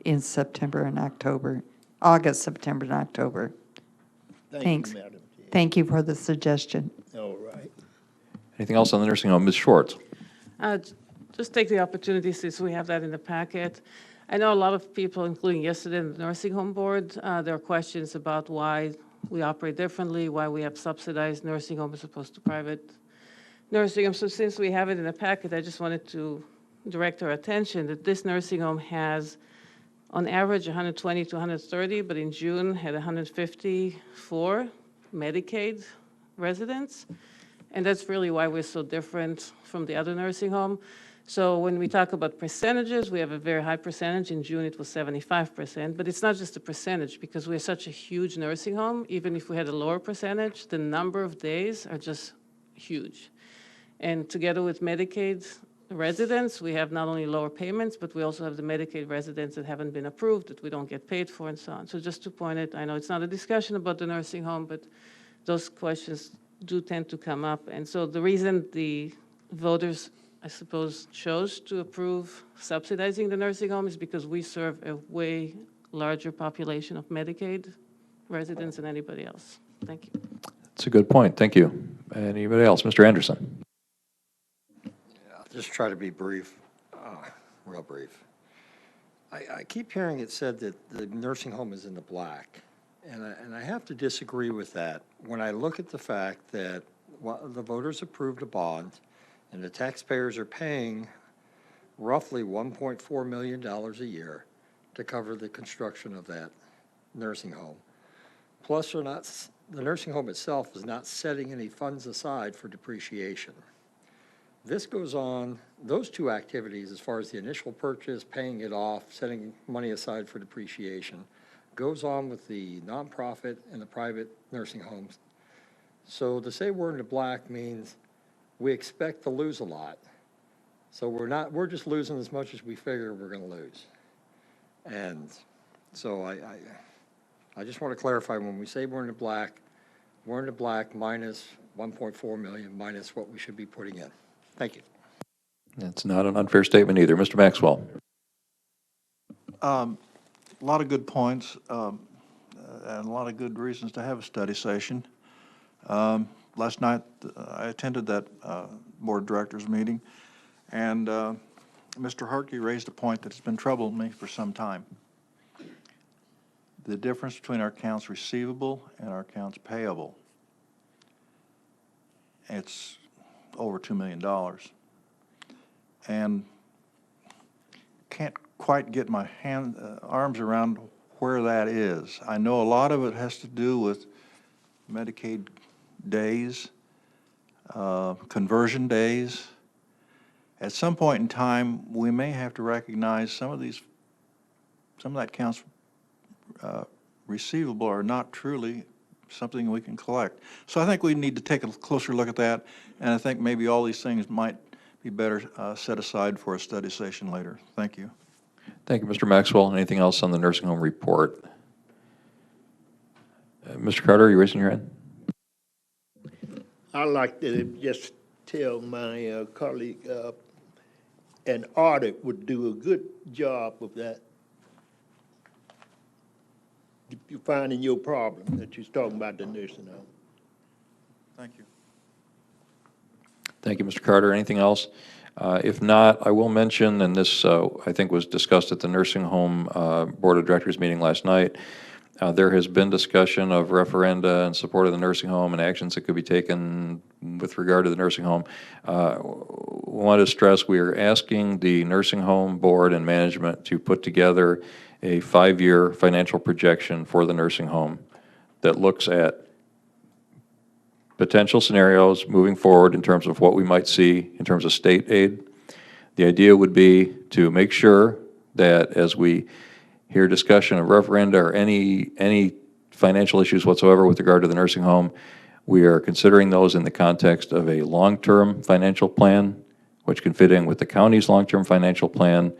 S1: in September and October, August, September, and October. Thanks.
S14: You, Madam Chair.
S1: Thank you for the suggestion.
S14: All right.
S4: Anything else on the nursing home? Ms. Schwartz?
S21: Just take the opportunity, since we have that in the packet. I know a lot of people, including yesterday in the nursing home board, there are questions about why we operate differently, why we have subsidized nursing homes as opposed to private nursing homes. So since we have it in the packet, I just wanted to direct our attention that this nursing home has, on average, 120 to 130, but in June had 154 Medicaid residents. And that's really why we're so different from the other nursing home. So when we talk about percentages, we have a very high percentage. In June, it was 75%. But it's not just the percentage, because we're such a huge nursing home. Even if we had a lower percentage, the number of days are just huge. And together with Medicaid residents, we have not only lower payments, but we also have the Medicaid residents that haven't been approved, that we don't get paid for, and so on. So just to point it, I know it's not a discussion about the nursing home, but those questions do tend to come up. And so the reason the voters, I suppose, chose to approve subsidizing the nursing home is because we serve a way larger population of Medicaid residents than anybody else. Thank you.
S4: That's a good point. Thank you. Anybody else? Mr. Anderson?
S16: I'll just try to be brief, real brief. I keep hearing it said that the nursing home is in the black, and I have to disagree with that. When I look at the fact that the voters approved a bond, and the taxpayers are paying roughly $1.4 million a year to cover the construction of that nursing home. Plus, the nursing home itself is not setting any funds aside for depreciation. This goes on, those two activities, as far as the initial purchase, paying it off, setting money aside for depreciation, goes on with the nonprofit and the private nursing homes. So to say we're in the black means we expect to lose a lot. So we're just losing as much as we figure we're going to lose. And so I just want to clarify, when we say we're in the black minus 1.4 million minus what we should be putting in. Thank you.
S4: That's not an unfair statement either. Mr. Maxwell?
S18: A lot of good points and a lot of good reasons to have a study session. Last night, I attended that board of directors meeting, and Mr. Harkey raised a point that's been troubling me for some time. The difference between our accounts receivable and our accounts payable. It's over $2 million. And can't quite get my arms around where that is. I know a lot of it has to do with Medicaid days, conversion days. At some point in time, we may have to recognize some of that accounts receivable are not truly something we can collect. So I think we need to take a closer look at that, and I think maybe all these things might be better set aside for a study session later. Thank you.
S4: Thank you, Mr. Maxwell. Anything else on the nursing home report? Mr. Carter, are you raising your hand?
S14: I'd like to just tell my colleague, an audit would do a good job of that. You're finding your problem that you're talking about the nursing home.
S18: Thank you.
S4: Thank you, Mr. Carter. Anything else? If not, I will mention, and this I think was discussed at the nursing home board of directors meeting last night, there has been discussion of referenda in support of the nursing home and actions that could be taken with regard to the nursing home. Want to stress we are asking the nursing home board and management to put together a 5-year financial projection for the nursing home that looks at potential scenarios moving forward in terms of what we might see in terms of state aid. The idea would be to make sure that as we hear discussion of referenda or any financial issues whatsoever with regard to the nursing home, we are considering those in the context of a long-term financial plan, which can fit in with the county's long-term financial plan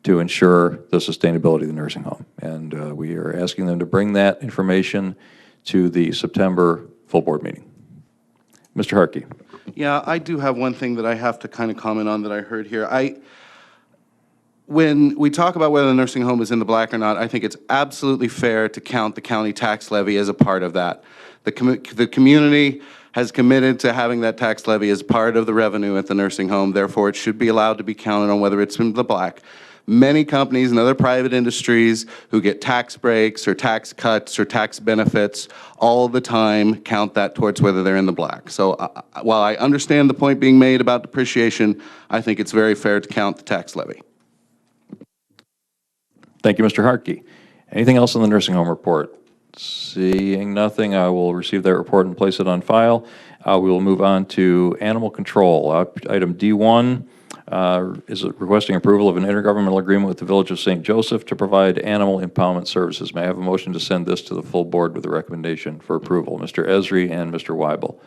S4: to ensure the sustainability of the nursing home. And we are asking them to bring that information to the September full board meeting. Mr. Harkey.
S13: Yeah, I do have one thing that I have to kind of comment on that I heard here. When we talk about whether the nursing home is in the black or not, I think it's absolutely fair to count the county tax levy as a part of that. The community has committed to having that tax levy as part of the revenue at the nursing home. Therefore, it should be allowed to be counted on whether it's in the black. Many companies and other private industries who get tax breaks or tax cuts or tax benefits all the time count that towards whether they're in the black. So while I understand the point being made about depreciation, I think it's very fair to count the tax levy.
S4: Thank you, Mr. Harkey. Anything else on the nursing home report? Seeing nothing, I will receive that report and place it on file. We will move on to animal control. Item D1 is requesting approval of an intergovernmental agreement with the Village of St. Joseph to provide animal impoundment services. May I have a motion to send this to the full board with a recommendation for approval? Mr. Esri and Mr. Weibel.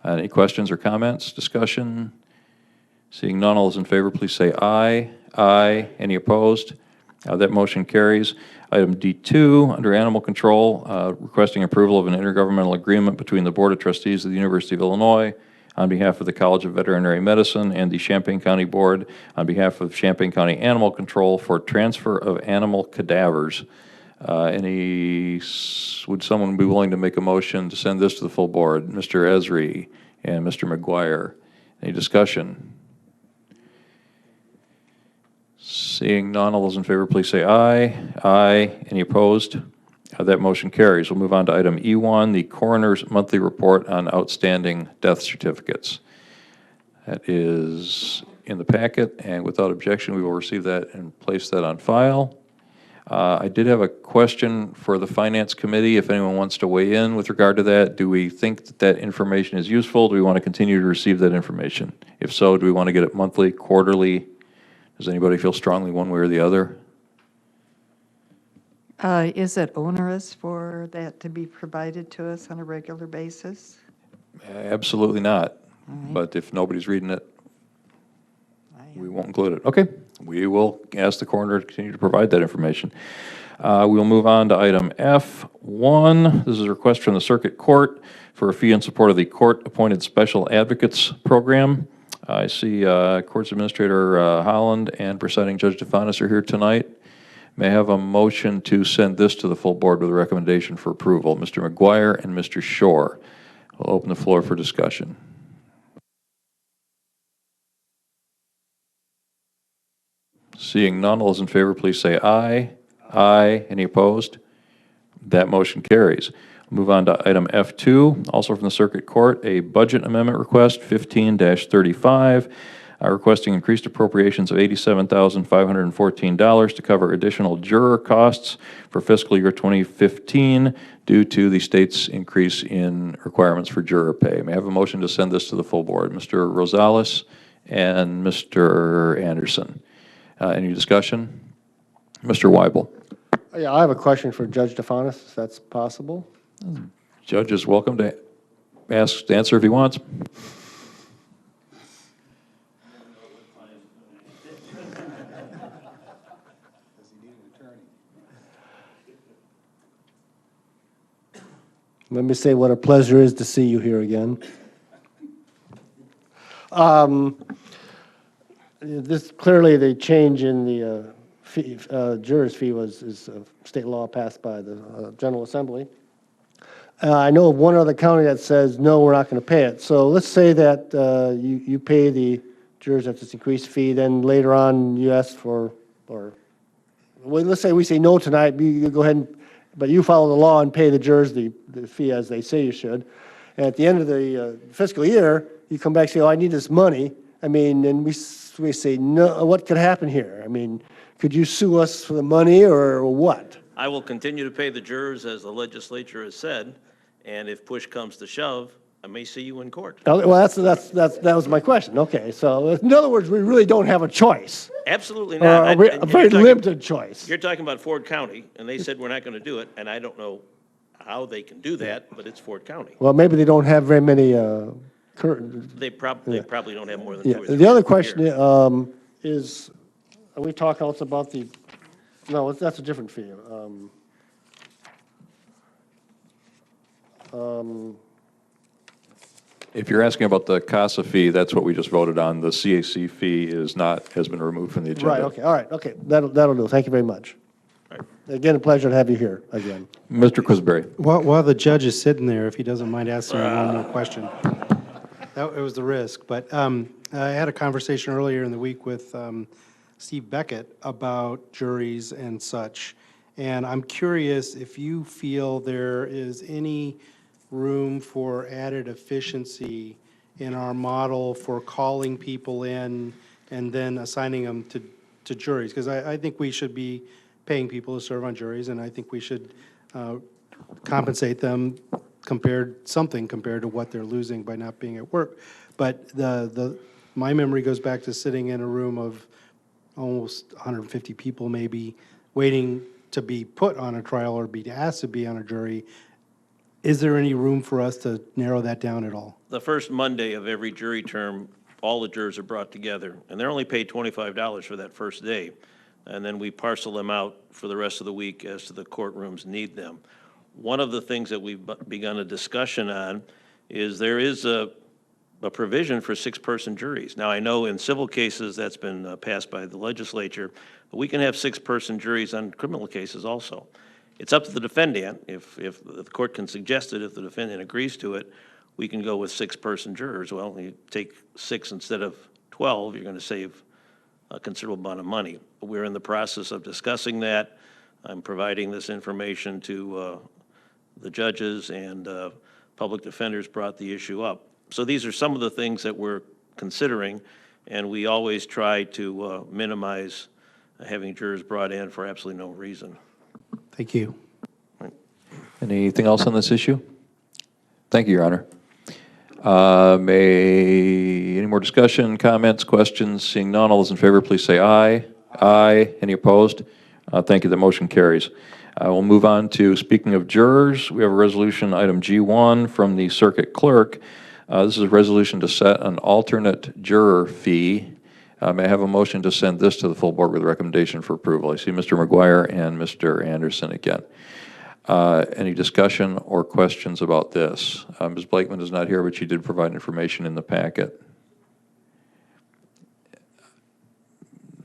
S4: Any questions or comments, discussion? Seeing none, all those in favor, please say aye. Aye. Any opposed? That motion carries. Item D2, under Animal Control, requesting approval of an intergovernmental agreement between the Board of Trustees of the University of Illinois on behalf of the College of Veterinary Medicine and the Champaign County Board on behalf of Champaign County Animal Control for transfer of animal cadavers. Would someone be willing to make a motion to send this to the full board? Mr. Esri and Mr. McGuire. Any discussion? Seeing none, all those in favor, please say aye. Aye. Any opposed? That motion carries. We'll move on to item E1, the coroner's monthly report on outstanding death certificates. That is in the packet, and without objection, we will receive that and place that on file. I did have a question for the Finance Committee, if anyone wants to weigh in with regard to that. Do we think that that information is useful? Do we want to continue to receive that information? If so, do we want to get it monthly, quarterly? Does anybody feel strongly one way or the other?
S1: Is it onerous for that to be provided to us on a regular basis?
S4: Absolutely not.
S1: Right.
S4: But if nobody's reading it, we won't include it. Okay, we will ask the coroner to continue to provide that information. We'll move on to item F1. This is a request from the Circuit Court for a fee in support of the Court-Appointed Special Advocates Program. I see Courts Administrator Holland and Presiding Judge DeFanis are here tonight. May I have a motion to send this to the full board with a recommendation for approval? Mr. McGuire and Mr. Shore. I'll open the floor for discussion. Seeing none, all those in favor, please say aye. Aye. Any opposed? That motion carries. Move on to item F2, also from the Circuit Court, a budget amendment request, 15-35, requesting increased appropriations of $87,514 to cover additional juror costs for fiscal year 2015 due to the state's increase in requirements for juror pay. May I have a motion to send this to the full board? Mr. Rosales and Mr. Anderson. Any discussion? Mr. Weibel.
S15: Yeah, I have a question for Judge DeFanis, if that's possible.
S4: Judge is welcome to answer if he wants.
S15: Let me say what a pleasure it is to see you here again. This, clearly, the change in the jurors' fee is a state law passed by the General Assembly. I know of one other county that says, no, we're not going to pay it. So let's say that you pay the jurors at this increased fee, then later on you ask for, well, let's say we say no tonight, you go ahead and, but you follow the law and pay the jurors the fee as they say you should. And at the end of the fiscal year, you come back and say, oh, I need this money. I mean, and we say, no, what could happen here? I mean, could you sue us for the money or what?
S5: I will continue to pay the jurors as the legislature has said, and if push comes to shove, I may see you in court.
S15: Okay, well, that was my question. Okay, so in other words, we really don't have a choice.
S5: Absolutely
S15: Or
S5: not.
S15: a very limited choice.
S5: You're talking about Ford County, and they said we're not going to do it, and I don't know how they can do that, but it's Ford County.
S15: Well, maybe they don't have very many
S5: They probably don't have more than
S15: Yeah,
S5: 2 or 3
S15: the other
S5: a
S15: question
S5: year.
S15: is, are we talking also about the, no, that's a different fee.
S4: If you're asking about the CASA fee, that's what we just voted on. The CAC fee is not, has been removed from the agenda.
S15: Right, okay, all right, okay, that'll do. Thank you very much. Again, a pleasure to have you here again.
S4: Mr. Quisberry.
S10: While the judge is sitting there, if he doesn't mind asking me one more question. It was the risk, but I had a conversation earlier in the week with Steve Beckett about juries and such, and I'm curious if you feel there is any room for added efficiency in our model for calling people in and then assigning them to juries, because I think we should be paying people to serve on juries, and I think we should compensate them compared to what they're losing by not being at work. But my memory goes back to sitting in a room of almost 150 people maybe, waiting to be put on a trial or be asked to be on a jury. Is there any room for us to narrow that down at all?
S5: The first Monday of every jury term, all the jurors are brought together, and they're only paid $25 for that first day. And then we parcel them out for the rest of the week as to the courtrooms need them. One of the things that we've begun a discussion on is there is a provision for 6-person juries. Now, I know in civil cases that's been passed by the legislature, but we can have 6-person juries on criminal cases also. It's up to the defendant. If the court can suggest it, if the defendant agrees to it, we can go with 6-person jurors. Well, you take 6 instead of 12, you're going to save a considerable amount of money. We're in the process of discussing that. I'm providing this information to the judges, and public defenders brought the issue up. So these are some of the things that we're considering, and we always try to minimize having jurors brought in for absolutely no reason.
S10: Thank you.
S4: Anything else on this issue? Thank you, Your Honor. Any more discussion, comments, questions? Seeing none, all those in favor, please say aye. Aye. Any opposed? Thank you. The motion carries. We'll move on to, speaking of jurors, we have a resolution, item G1, from the circuit clerk. This is a resolution to set an alternate juror fee. May I have a motion to send this to the full board with a recommendation for approval? I see Mr. McGuire and Mr. Anderson again. Any discussion or questions about this? Ms. Blakeman is not here, but she did provide information in the packet.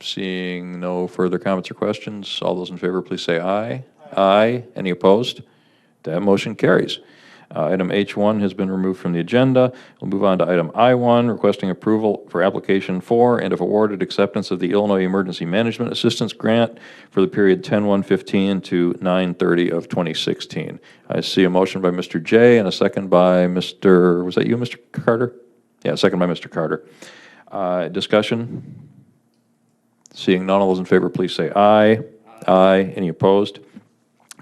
S4: Seeing no further comments or questions, all those in favor, please say aye. Aye. Any opposed? That motion carries. Item H1 has been removed from the agenda. We'll move on to item I1, requesting approval for application for and if awarded acceptance of the Illinois Emergency Management Assistance Grant for the period 10/1/15 to 9/30 of 2016. I see a motion by Mr. Jay and a second by Mr., was that you, Mr. Carter? Yeah, second by Mr. Carter. Discussion? Seeing none, all those in favor, please say aye. Aye. Any opposed?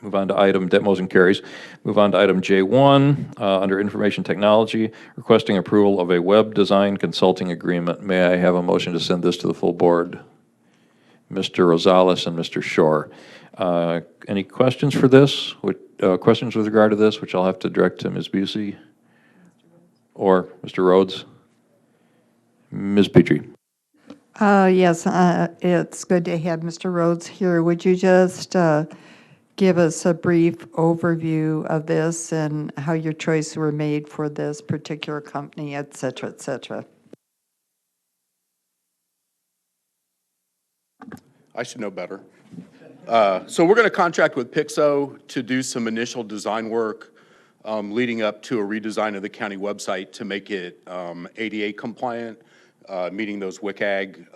S4: Move on to item, that motion carries. Move on to item J1, under Information Technology, requesting approval of a web design consulting agreement. May I have a motion to send this to the full board? Mr. Rosales, and Mr. Shore. Any questions for this? Questions with regard to this, which I'll have to direct to Ms. Busey or Mr. Rhodes? Ms. Petrie.
S1: Yes, it's good to have Mr. Rhodes here. Would you just give us a brief overview of this and how your choices were made for this particular company, et cetera, et cetera?
S11: I should know better. So we're going to contract with Pixo to do some initial design work leading up to a redesign of the county website to make it ADA compliant, meeting those WCAG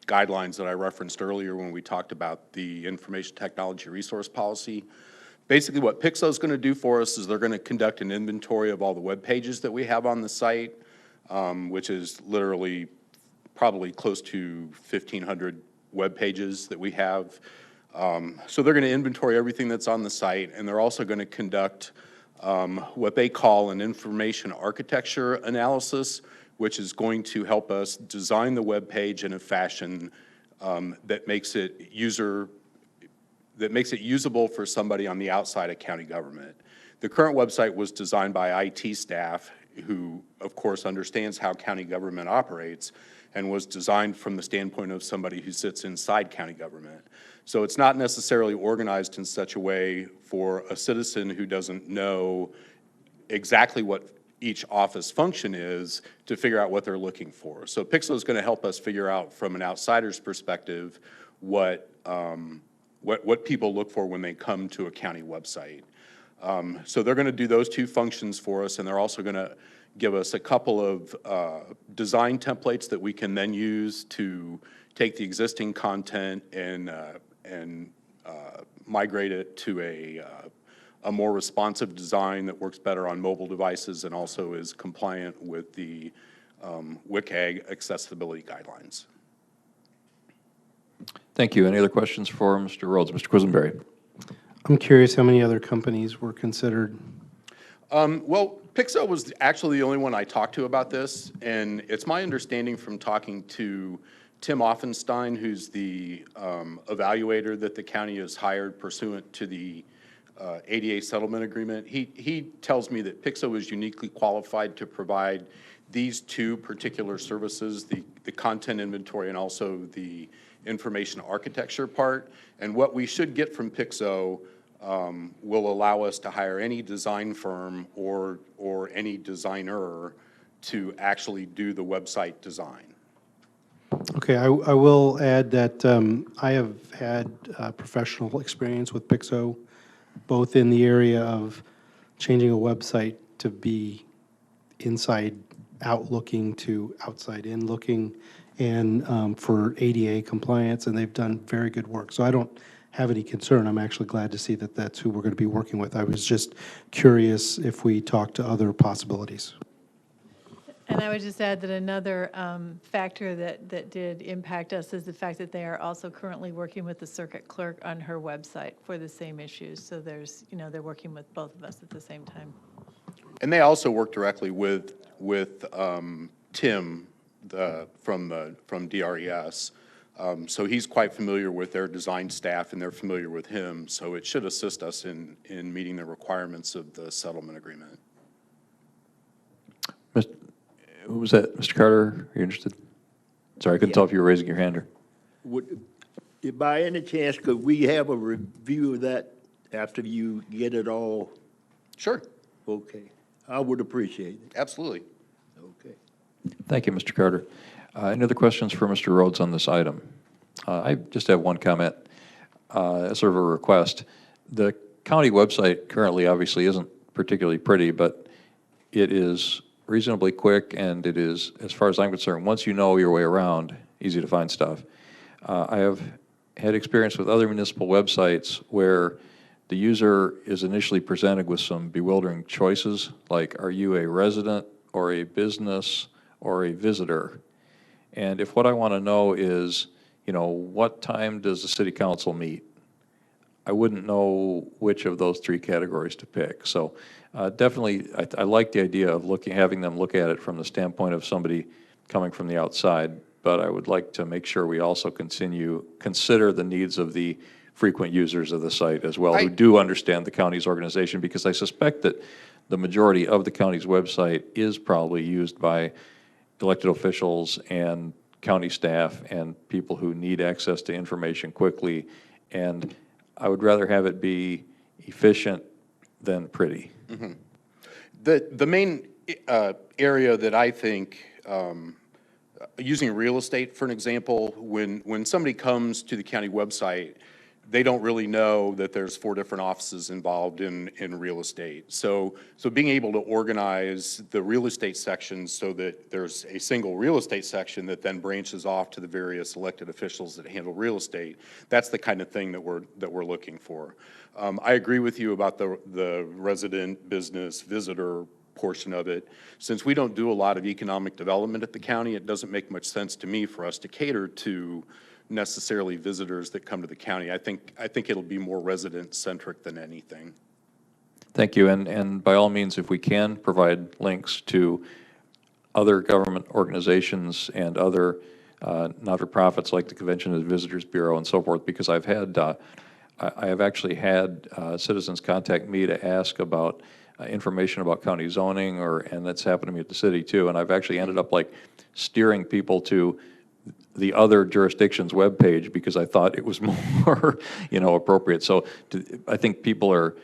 S11: guidelines that I referenced earlier when we talked about the information technology resource policy. Basically, what Pixo is going to do for us is they're going to conduct an inventory of all the web pages that we have on the site, which is literally probably close to 1,500 web pages that we have. So they're going to inventory everything that's on the site, and they're also going to conduct what they call an information architecture analysis, which is going to help us design the web page in a fashion that makes it usable for somebody on the outside of county government. The current website was designed by IT staff who, of course, understands how county government operates and was designed from the standpoint of somebody who sits inside county government. So it's not necessarily organized in such a way for a citizen who doesn't know exactly what each office function is to figure out what they're looking for. So Pixel is going to help us figure out from an outsider's perspective what people look for when they come to a county website. So they're going to do those two functions for us, and they're also going to give us a couple of design templates that we can then use to take the existing content and migrate it to a more responsive design that works better on mobile devices and also is compliant with the WCAG accessibility guidelines.
S4: Thank you. Any other questions for Mr. Rhodes? Mr. Quisenberry.
S10: I'm curious how many other companies were considered.
S11: Well, Pixo was actually the only one I talked to about this, and it's my understanding from talking to Tim Offenstein, who's the evaluator that the county has hired pursuant to the ADA settlement agreement. He tells me that Pixo is uniquely qualified to provide these two particular services, the content inventory and also the information architecture part. And what we should get from Pixo will allow us to hire any design firm or any designer to actually do the website design.
S10: Okay, I will add that I have had professional experience with Pixo, both in the area of changing a website to be inside out looking to outside in looking, and for ADA compliance, and they've done very good work. So I don't have any concern. I'm actually glad to see that that's who we're going to be working with. I was just curious if we talked to other possibilities.
S8: And I would just add that another factor that did impact us is the fact that they are also currently working with the circuit clerk on her website for the same issues. So there's, they're working with both of us at the same time.
S11: And they also work directly with Tim from DRES. So he's quite familiar with their design staff, and they're familiar with him. So it should assist us in meeting the requirements of the settlement agreement.
S4: Who was that? Mr. Carter, are you interested? Sorry, I couldn't tell if you were raising your hand or.
S14: If by any chance, could we have a review of that after you get it all?
S11: Sure.
S14: Okay. I would appreciate it.
S11: Absolutely.
S14: Okay.
S4: Thank you, Mr. Carter. Any other questions for Mr. Rhodes on this item? I just have one comment, sort of a request. The county website currently obviously isn't particularly pretty, but it is reasonably quick, and it is, as far as I'm concerned, once you know your way around, easy to find stuff. I have had experience with other municipal websites where the user is initially presented with some bewildering choices, like, are you a resident or a business or a visitor? And if what I want to know is, what time does the city council meet? I wouldn't know which of those three categories to pick. So definitely, I like the idea of having them look at it from the standpoint of somebody coming from the outside, but I would like to make sure we also consider the needs of the frequent users of the site as well, who do understand the county's organization, because I suspect that the majority of the county's website is probably used by elected officials and county staff and people who need access to information quickly, and I would rather have it be efficient than pretty.
S11: Mm-hmm. The main area that I think, using real estate for an example, when somebody comes to the county website, they don't really know that there's 4 different offices involved in real estate. So being able to organize the real estate sections so that there's a single real estate section that then branches off to the various elected officials that handle real estate, that's the kind of thing that we're looking for. I agree with you about the resident, business, visitor portion of it. Since we don't do a lot of economic development at the county, it doesn't make much sense to me for us to cater to necessarily visitors that come to the county. I think it'll be more resident-centric than anything.
S4: Thank you, and by all means, if we can provide links to other government organizations and other not-for-profits like the Convention and Visitors Bureau and so forth, because I have actually had citizens contact me to ask about information about county zoning, and that's happened to me at the city too, and I've actually ended up like steering people to the other jurisdiction's webpage because I thought it was more, appropriate. So I think people are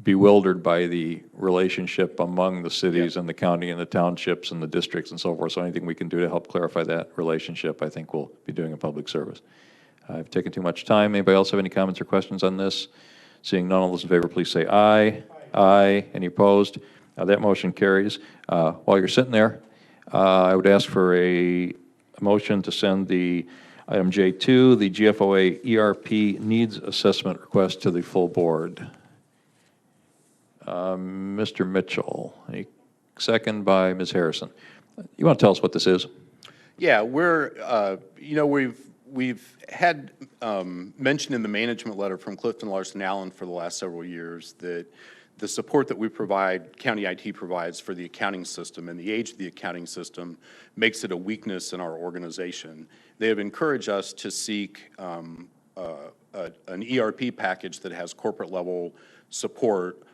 S4: bewildered by the relationship among the cities and the county and the townships and the districts and so forth. So anything we can do to help clarify that relationship, I think we'll be doing a public service. I've taken too much time. Anybody else have any comments or questions on this? Seeing none, all those in favor, please say aye. Aye. Any opposed? That motion carries. While you're sitting there, I would ask for a motion to send the item J2, the GFOA ERP needs assessment request, to the full board. Mr. Mitchell, a second by Ms. Harrison. You want to tell us what this is?
S11: Yeah, we've had mentioned in the management letter from Clifton Larson Allen for the last several years that the support that we provide, county IT provides for the accounting system and the age of the accounting system makes it a weakness in our organization. They have encouraged us to seek an ERP package that has corporate level support,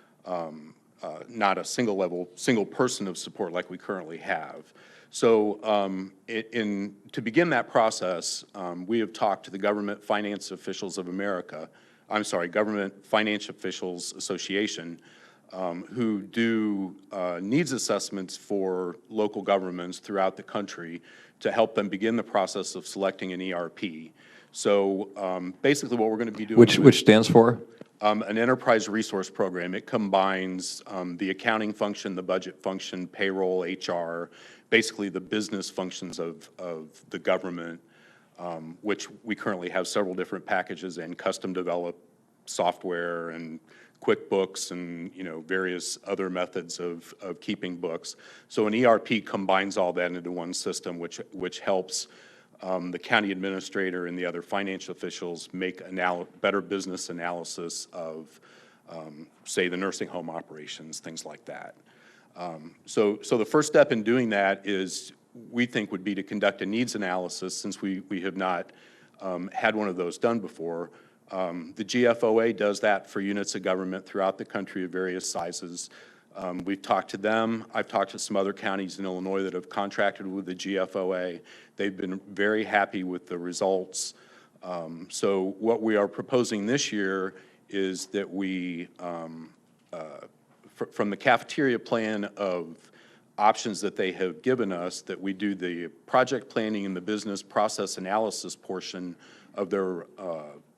S11: not a single person of support like we currently have. So to begin that process, we have talked to the Government Finance Officials of America, Government Financial Officials Association, who do needs assessments for local governments throughout the country to help them begin the process of selecting an ERP. So basically what we're going to be doing—
S4: Which stands for?
S11: An enterprise resource program. It combines the accounting function, the budget function, payroll, HR, basically the business functions of the government, which we currently have several different packages and custom developed software and QuickBooks and various other methods of keeping books. So an ERP combines all that into one system, which helps the county administrator and the other financial officials make better business analysis of, say, the nursing home operations, things like that. So the first step in doing that is, we think, would be to conduct a needs analysis, since we have not had one of those done before. The GFOA does that for units of government throughout the country of various sizes. We've talked to them. I've talked to some other counties in Illinois that have contracted with the GFOA. They've been very happy with the results. So what we are proposing this year is that we, from the cafeteria plan of options that they have given us, that we do the project planning and the business process analysis portion of their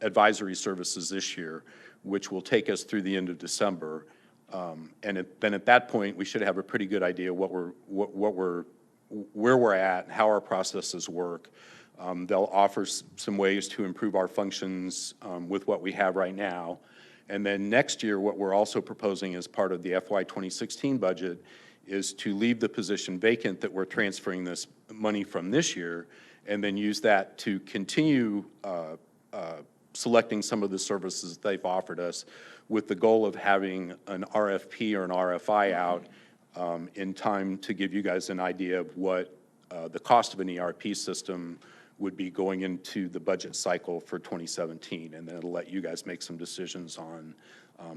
S11: advisory services this year, which will take us through the end of December. And then at that point, we should have a pretty good idea where we're at, how our processes work. They'll offer some ways to improve our functions with what we have right now. And then next year, what we're also proposing as part of the FY 2016 budget is to leave the position vacant that we're transferring this money from this year, and then use that to continue selecting some of the services they've offered us, with the goal of having an RFP or an RFI out in time to give you guys an idea of what the cost of an ERP system would be going into the budget cycle for 2017, and then it'll let you guys make some decisions on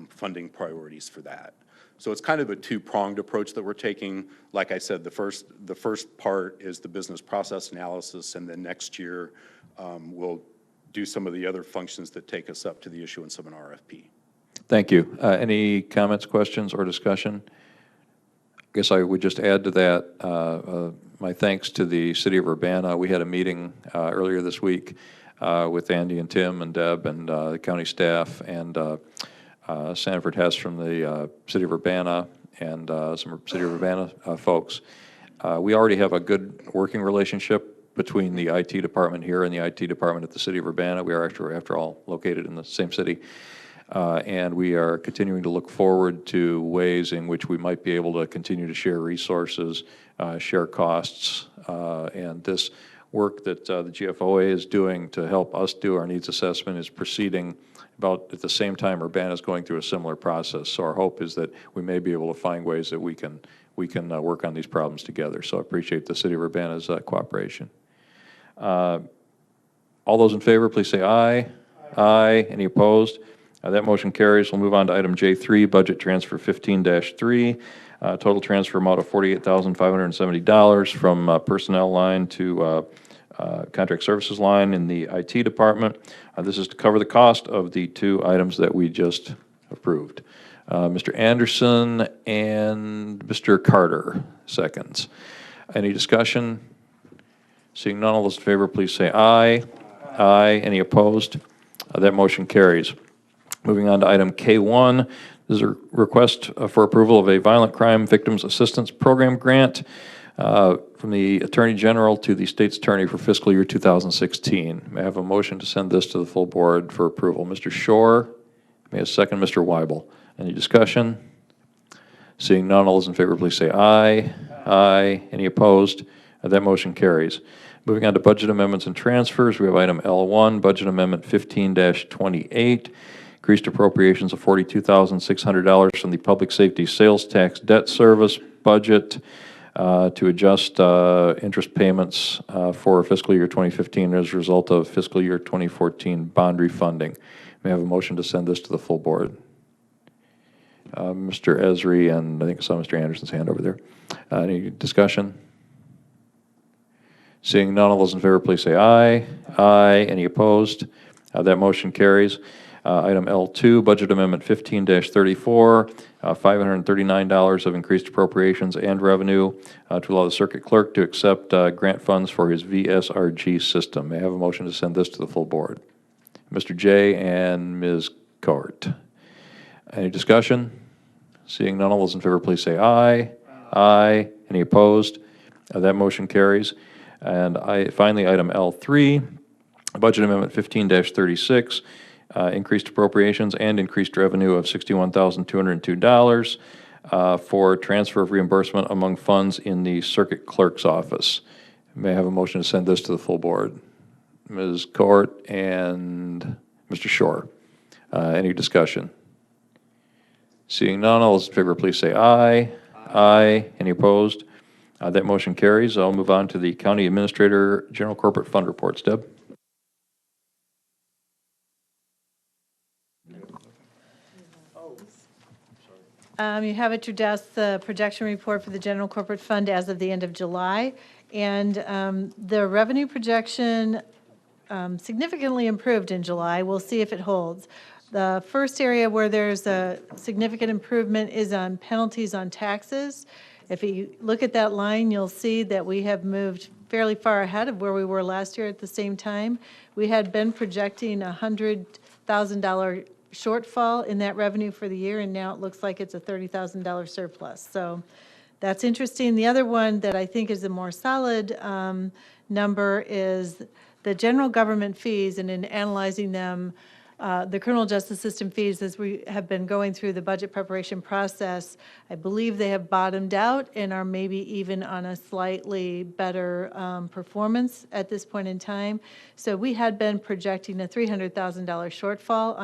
S11: funding priorities for that. So it's kind of a two-pronged approach that we're taking. Like I said, the first part is the business process analysis, and then next year we'll do some of the other functions that take us up to the issuance of an RFP.
S4: Thank you. Any comments, questions, or discussion? I guess I would just add to that my thanks to the City of Urbana. We had a meeting earlier this week with Andy and Tim and Deb and the county staff and Sanford Hess from the City of Urbana and some City of Urbana folks. We already have a good working relationship between the IT department here and the IT department at the City of Urbana. We are actually, after all, located in the same city. And we are continuing to look forward to ways in which we might be able to continue to share resources, share costs, and this work that the GFOA is doing to help us do our needs assessment is proceeding about at the same time Urbana is going through a similar process. So our hope is that we may be able to find ways that we can work on these problems together. So I appreciate the City of Urbana's cooperation. All those in favor, please say aye. Aye. Any opposed? That motion carries. We'll move on to item J3, Budget Transfer 15-3. Total transfer amount of $48,570 from personnel line to contract services line in the IT department. This is to cover the cost of the two items that we just approved. Mr. Anderson and Mr. Carter, seconds. Any discussion? Seeing none, all those in favor, please say aye. Aye. Any opposed? That motion carries. Moving on to item K1, this is a request for approval of a Violent Crime Victims Assistance Program grant from the Attorney General to the State's Attorney for fiscal year 2016. May I have a motion to send this to the full board for approval? Mr. Shore, may I have a second? Mr. Weibel. Any discussion? Seeing none, all those in favor, please say aye. Aye. Any opposed? That motion carries. Moving on to budget amendments and transfers, we have item L1, Budget Amendment 15-28, increased appropriations of $42,600 from the Public Safety Sales Tax Debt Service budget to adjust interest payments for fiscal year 2015 as a result of fiscal year 2014 bond refunding. May I have a motion to send this to the full board? Mr. Esri, and I think I saw Mr. Anderson's hand over there. Any discussion? Seeing none, all those in favor, please say aye. Aye. Any opposed? That motion carries. Item L2, Budget Amendment 15-34, $539 of increased appropriations and revenue to allow the circuit clerk to accept grant funds for his VSRG system. May I have a motion to send this to the full board? Mr. Jay and Ms. Cort. Any discussion? Seeing none, all those in favor, please say aye. Aye. Any opposed? That motion carries. And finally, item L3, Budget Amendment 15-36, increased appropriations and increased revenue of $61,202 for transfer of reimbursement among funds in the circuit clerk's office. May I have a motion to send this to the full board? Ms. Cort and Mr. Shore. Any discussion? Seeing none, all those in favor, please say aye. Aye. Any opposed? That motion carries. I'll move on to the County Administrator General Corporate Fund reports. Deb?
S8: You have at your desk the projection report for the General Corporate Fund as of the end of July. And the revenue projection significantly improved in July. We'll see if it holds. The first area where there's a significant improvement is on penalties on taxes. If you look at that line, you'll see that we have moved fairly far ahead of where we were last year at the same time. We had been projecting a $100,000 shortfall in that revenue for the year, and now it looks like it's a $30,000 surplus. So that's interesting. The other one that I think is a more solid number is the general government fees, and in analyzing them, the criminal justice system fees, as we have been going through the budget preparation process, I believe they have bottomed out and are maybe even on a slightly better performance at this point in time. So we had been projecting a $300,000 shortfall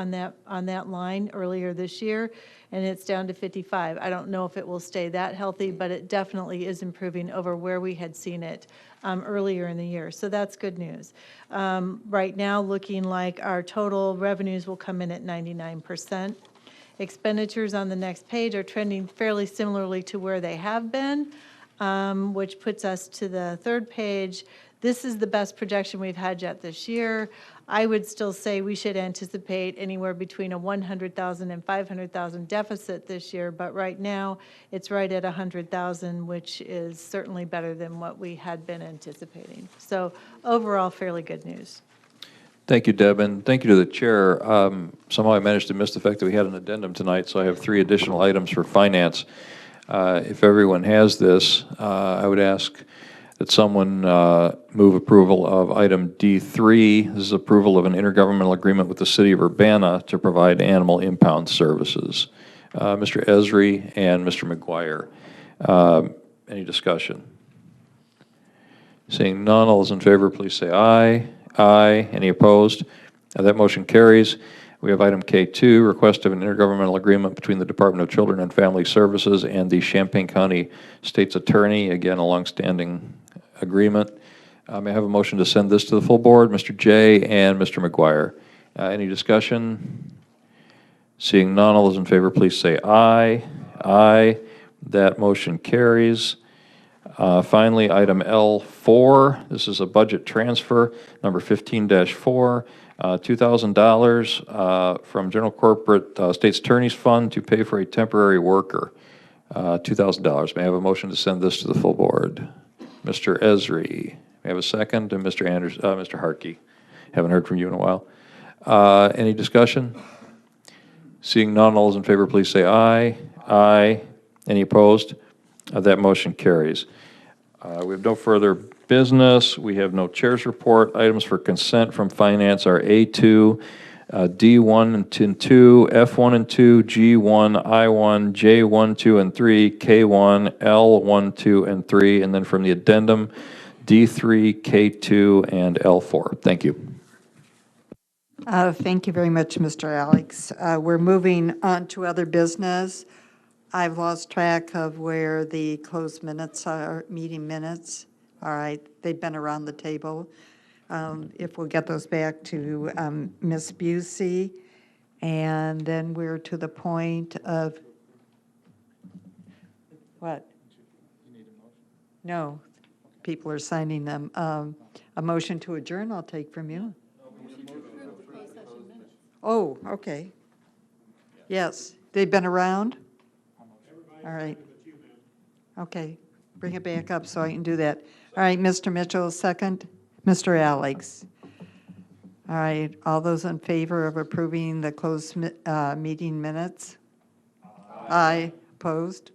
S8: on that line earlier this year, and it's down to 55. I don't know if it will stay that healthy, but it definitely is improving over where we had seen it earlier in the year. So that's good news. Right now, looking like our total revenues will come in at 99%. Expenditures on the next page are trending fairly similarly to where they have been, which puts us to the third page. This is the best projection we've had yet this year. I would still say we should anticipate anywhere between a 100,000 and 500,000 deficit this year, but right now, it's right at 100,000, which is certainly better than what we had been anticipating. So overall, fairly good news.
S4: Thank you, Deb, and thank you to the chair. Somehow I managed to miss the fact that we had an addendum tonight, so I have 3 additional items for finance. If everyone has this, I would ask that someone move approval of item D3. This is approval of an intergovernmental agreement with the city of Urbana to provide animal impound services. Mr. Esri and Mr. McGuire. Any discussion? Seeing none, all those in favor, please say aye. Aye. Any opposed? That motion carries. We have item K2, request of an intergovernmental agreement between the Department of Children and Family Services and the Champaign County State's Attorney. Again, a longstanding agreement. May I have a motion to send this to the full board? Mr. Jay and Mr. McGuire. Any discussion? Seeing none, all those in favor, please say aye. Aye. That motion carries. Finally, item L4, this is a budget transfer, number 15-4, $2,000 from General Corporate State's Attorney's Fund to pay for a temporary worker, $2,000. May I have a motion to send this to the full board? Mr. Esri, may I have a second? And Mr. Harkey, haven't heard from you in a while. Any discussion? Seeing none, all those in favor, please say aye. Aye. Any opposed? That motion carries. We have no further business. We have no chair's report. Items for consent from finance are A2, D1 and 2, F1 and 2, G1, I1, J1, 2, and 3, K1, L1, 2, and 3, and then from the addendum, D3, K2, and L4. Thank you.
S1: Thank you very much, Mr. Alex. We're moving on to other business. I've lost track of where the closed minutes are, meeting minutes. All right, they've been around the table. If we'll get those back to Ms. Busey. And then we're to the point of, what? No, people are signing them. A motion to adjourn I'll take from you. Oh, okay. Yes, they've been around? All right. Okay, bring it back up so I can do that. All right, Mr. Mitchell, second. Mr. Alex. All right, all those in favor of approving the closed meeting minutes? Aye. Opposed?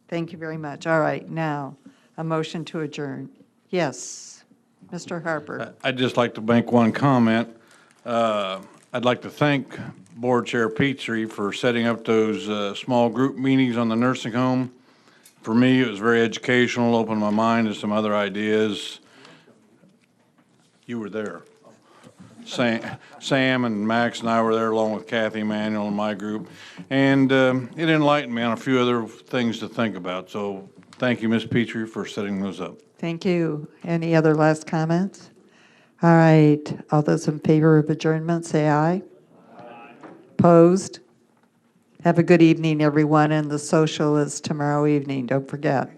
S1: Thank you very much. All right, now, a motion to adjourn. Yes, Mr. Harper.
S3: I'd just like to make one comment. I'd like to thank Board Chair Petrie for setting up those small group meetings on the nursing home. For me, it was very educational, opened my mind to some other ideas. You were there. Sam and Max and I were there along with Kathy Emanuel and my group. And it enlightened me on a few other things to think about. So thank you, Ms. Petrie, for setting those up.
S1: Thank you. Any other last comments? All right, all those in favor of adjournment, say aye. Opposed? Have a good evening, everyone, and the social is tomorrow evening. Don't forget.